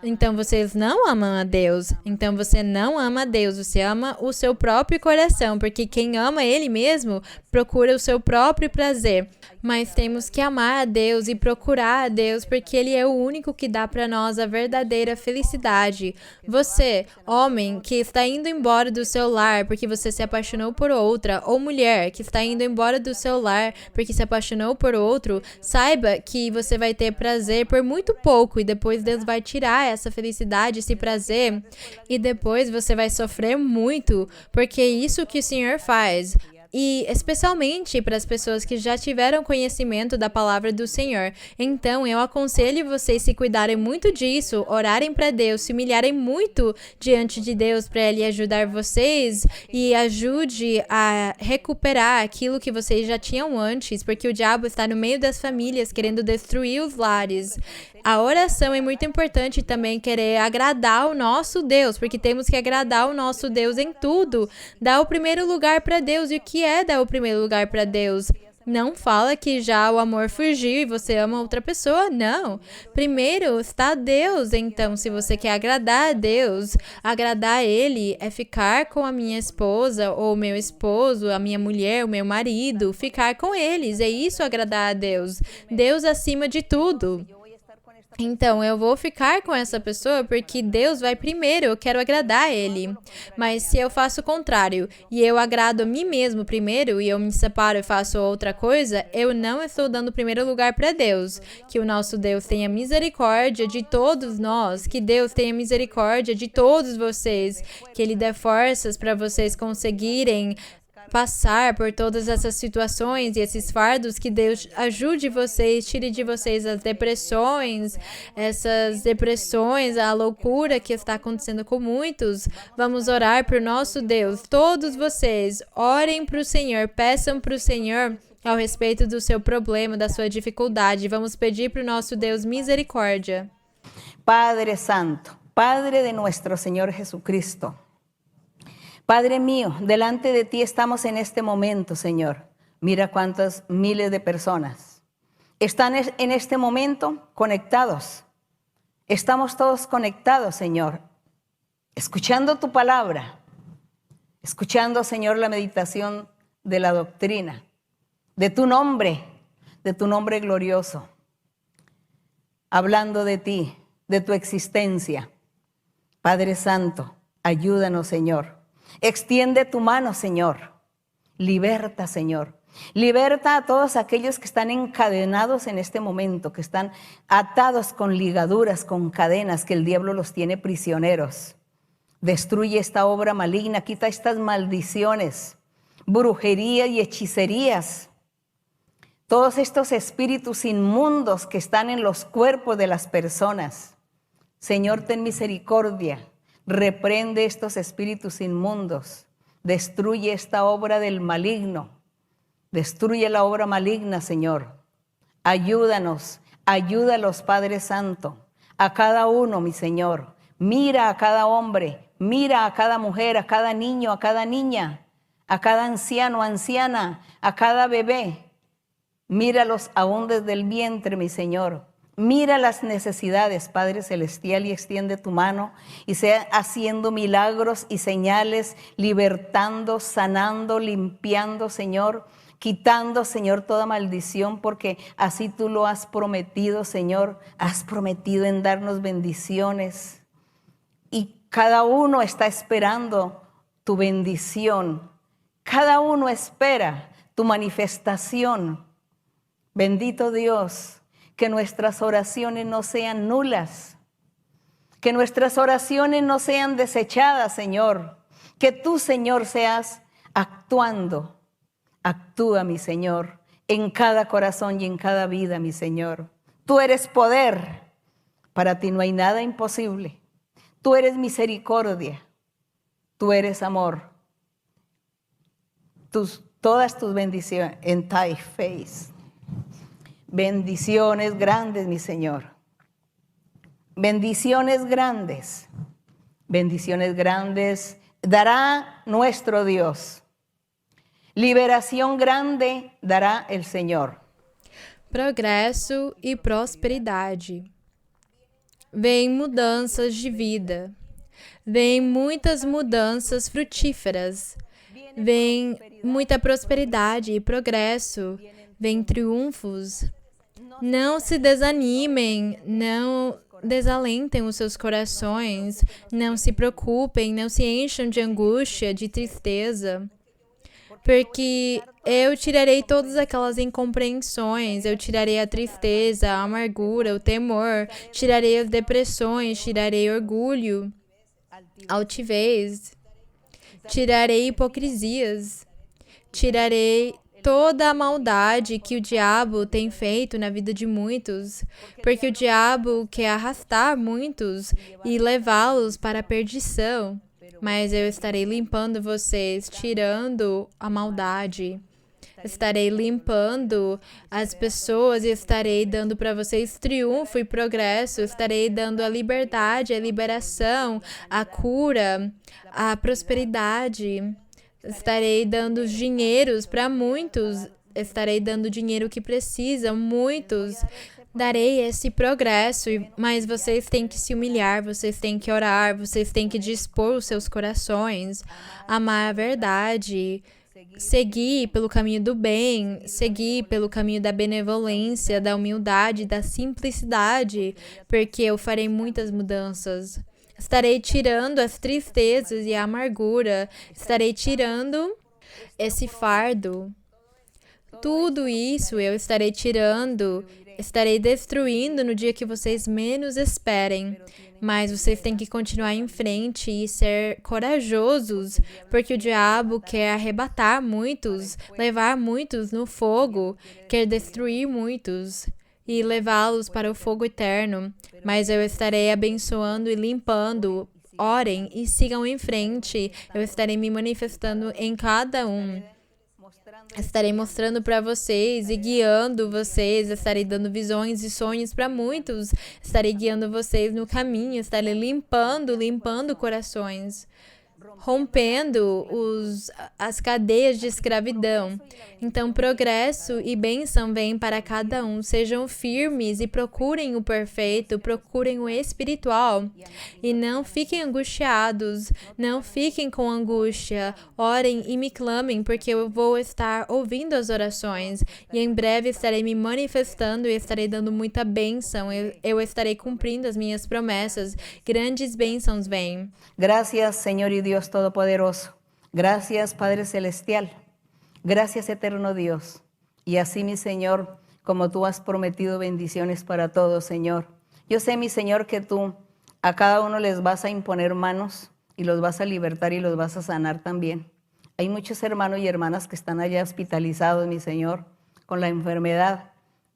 Então vocês não amam a Deus. Então você não ama a Deus, você ama o seu próprio coração, porque quem ama Ele mesmo procura o seu próprio prazer. Mas temos que amar a Deus e procurar a Deus, porque Ele é o único que dá para nós a verdadeira felicidade. Você, homem, que está indo embora do seu lar porque você se apaixonou por outra, ou mulher que está indo embora do seu lar porque se apaixonou por outro, saiba que você vai ter prazer por muito pouco e depois Deus vai tirar essa felicidade, esse prazer, e depois você vai sofrer muito, porque é isso que o Senhor faz. E especialmente para as pessoas que já tiveram conhecimento da palavra do Senhor. Então, eu aconselho vocês se cuidarem muito disso, orarem para Deus, se humilharem muito diante de Deus para Ele ajudar vocês e ajude a recuperar aquilo que vocês já tinham antes, porque o diabo está no meio das famílias querendo destruir os lares. A oração é muito importante também, querer agradar o nosso Deus, porque temos que agradar o nosso Deus em tudo. Dar o primeiro lugar para Deus. E o que é dar o primeiro lugar para Deus? Não fala que já o amor fugiu e você ama outra pessoa, não. Primeiro está Deus, então se você quer agradar a Deus, agradar Ele é ficar com a minha esposa ou meu esposo, a minha mulher, o meu marido, ficar com eles, é isso agradar a Deus. Deus acima de tudo. Então, eu vou ficar com essa pessoa porque Deus vai primeiro, eu quero agradar a Ele. Mas se eu faço o contrário e eu agrado a mim mesmo primeiro e eu me separo e faço outra coisa, eu não estou dando o primeiro lugar para Deus. Que o nosso Deus tenha misericórdia de todos nós, que Deus tenha misericórdia de todos vocês, que Ele dê forças para vocês conseguirem passar por todas essas situações e esses fardos, que Deus ajude vocês, tire de vocês as depressões, a loucura que está acontecendo com muitos. Vamos orar para o nosso Deus. Todos vocês, orem para o Senhor, peçam para o Senhor ao respeito do seu problema, da sua dificuldade. Vamos pedir para o nosso Deus misericórdia. Padre Santo, Padre de nuestro Señor Jesucristo, Padre mío, delante de ti estamos en este momento, Señor. Mira cuántas miles de personas están en este momento conectados. Estamos todos conectados, Señor, escuchando tu palabra, escuchando, Señor, la meditación de la doctrina, de tu nombre glorioso, hablando de ti, de tu existencia. Padre Santo, ayúdanos, Señor. Extiende tu mano, Señor. Liberta, Señor. Liberta a todos aquellos que están encadenados en este momento, que están atados con ligaduras, con cadenas, que el diablo los tiene prisioneros. Destruye esta obra maligna, quita estas maldiciones, brujería y hechicerías. Todos estos espíritus inmundos que están en los cuerpos de las personas. Señor, ten misericordia. Reprende estos espíritus inmundos. Destruye esta obra del maligno. Destruye la obra maligna, Señor. Ayúdanos, ayúdalos, Padre Santo. A cada uno, mi Señor. Mira a cada hombre, mira a cada mujer, a cada niño, a cada niña, a cada anciano, anciana, a cada bebé. Míralos aún desde el vientre, mi Señor. Mira las necesidades, Padre Celestial, y extiende tu mano y sea haciendo milagros y señales, libertando, sanando, limpiando, Señor, quitando, Señor, toda maldición, porque así tú lo has prometido, Señor. Has prometido en darnos bendiciones y cada uno está esperando tu bendición. Cada uno espera tu manifestación. Bendito Dios. Que nuestras oraciones no sean nulas, Que nuestras oraciones no sean desechadas, Señor. Que tú, Señor, seas actuando. Actúa, mi Señor, en cada corazón y en cada vida, mi Señor. Tú eres poder. Para ti no hay nada imposible. Tú eres misericordia. Tú eres amor. Todas tus bendiciones en thy face. Bendiciones grandes, mi Señor. Bendiciones grandes. Bendiciones grandes dará nuestro Dios. Liberação grande dará el Senhor. Progresso e prosperidade. Vem mudanças de vida. Vem muitas mudanças frutíferas. Vem muita prosperidade e progresso. Vem triunfos. Não se desanimem, não desalentem os seus corações, não se preocupem, não se encham de angústia, de tristeza. Porque eu tirarei todas aquelas incompreensões, eu tirarei a tristeza, a amargura, o temor, tirarei as depressões, tirarei orgulho, altivez, tirarei hipocrisias, tirarei toda a maldade que o diabo tem feito na vida de muitos, porque o diabo quer arrastar muitos e levá-los para a perdição. Mas eu estarei limpando vocês, tirando a maldade. Estarei limpando as pessoas e estarei dando para vocês triunfo e progresso. Estarei dando a liberdade, a liberação, a cura, a prosperidade. Estarei dando dinheiros para muitos. Estarei dando dinheiro que precisam, muitos. Darei esse progresso, mas vocês têm que se humilhar, vocês têm que orar, vocês têm que dispor os seus corações, amar a verdade, seguir pelo caminho do bem, seguir pelo caminho da benevolência, da humildade, da simplicidade, porque eu farei muitas mudanças. Estarei tirando as tristezas e a amargura, estarei tirando esse fardo. Tudo isso eu estarei tirando. Estarei destruindo no dia que vocês menos esperem. Mas vocês têm que continuar em frente e ser corajosos, porque o diabo quer arrebatar muitos, levar muitos no fogo, quer destruir muitos e levá-los para o fogo eterno. Mas eu estarei abençoando e limpando. Orem e sigam em frente. Eu estarei me manifestando em cada um. Estarei mostrando para vocês e guiando vocês, estarei dando visões e sonhos para muitos, estarei guiando vocês no caminho, estarei limpando corações, rompendo as cadeias de escravidão. Então, progresso e bênção vêm para cada um. Sejam firmes e procurem o perfeito, procurem o espiritual. E não fiquem angustiados, não fiquem com angústia. Orem e me clamem, porque eu vou estar ouvindo as orações. E em breve estarei me manifestando e estarei dando muita bênção. Eu estarei cumprindo as minhas promessas. Grandes bênçãos vêm. Gracias, Señor y Dios Todopoderoso. Gracias, Padre Celestial. Gracias, eterno Dios. Y así, mi Señor, como tú has prometido bendiciones para todos, Señor. Yo sé, mi Señor, que tú a cada uno les vas a imponer manos y los vas a libertar y los vas a sanar también. Hay muchos hermanos y hermanas que están allá hospitalizados, mi Señor, con la enfermedad.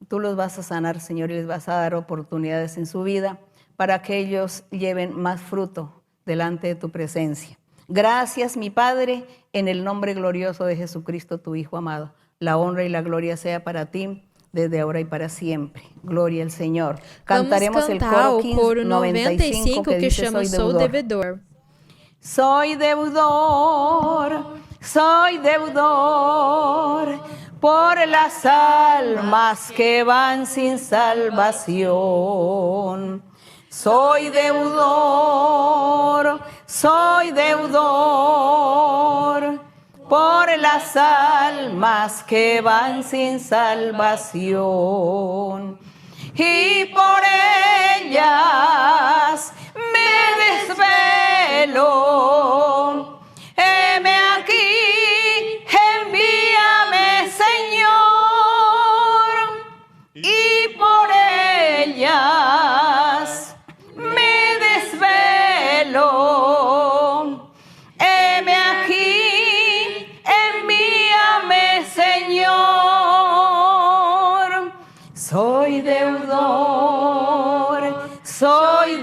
Tú los vas a sanar, Señor, y les vas a dar oportunidades en su vida para que ellos lleven más fruto delante de tu presencia. Gracias, mi Padre, en el nombre glorioso de Jesucristo, tu Hijo amado. La honra y la gloria sea para ti, desde ahora y para siempre. Gloria al Señor. Cantaremos el coro 95 que dice, soy deudor. Soy deudor por las almas que van sin salvación. Soy deudor por las almas que van sin salvación. Y por ellas me desvelo. Heme aquí, envíame, Señor. Y por ellas me desvelo.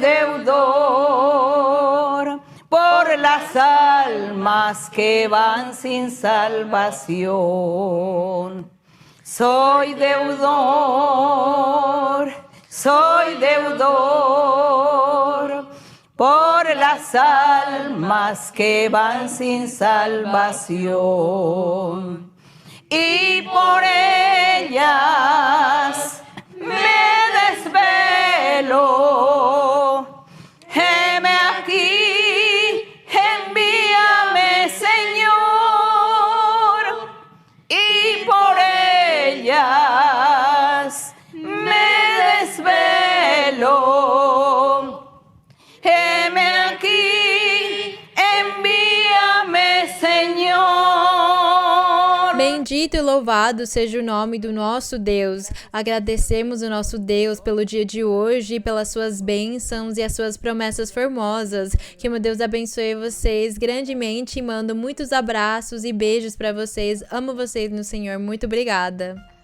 deudor por las almas que van sin salvación. Soy deudor por las almas que van sin salvación. Y por ellas me desvelo. Heme aquí, envíame, Señor. Y por ellas me desvelo. Heme aquí, envíame, Señor. Bendito e louvado seja o nome do nosso Deus. Agradecemos o nosso Deus pelo dia de hoje e pelas suas bênçãos e as suas promessas formosas. Que meu Deus abençoe vocês grandemente e mando muitos abraços e beijos para vocês. Amo vocês no Senhor. Muito obrigada.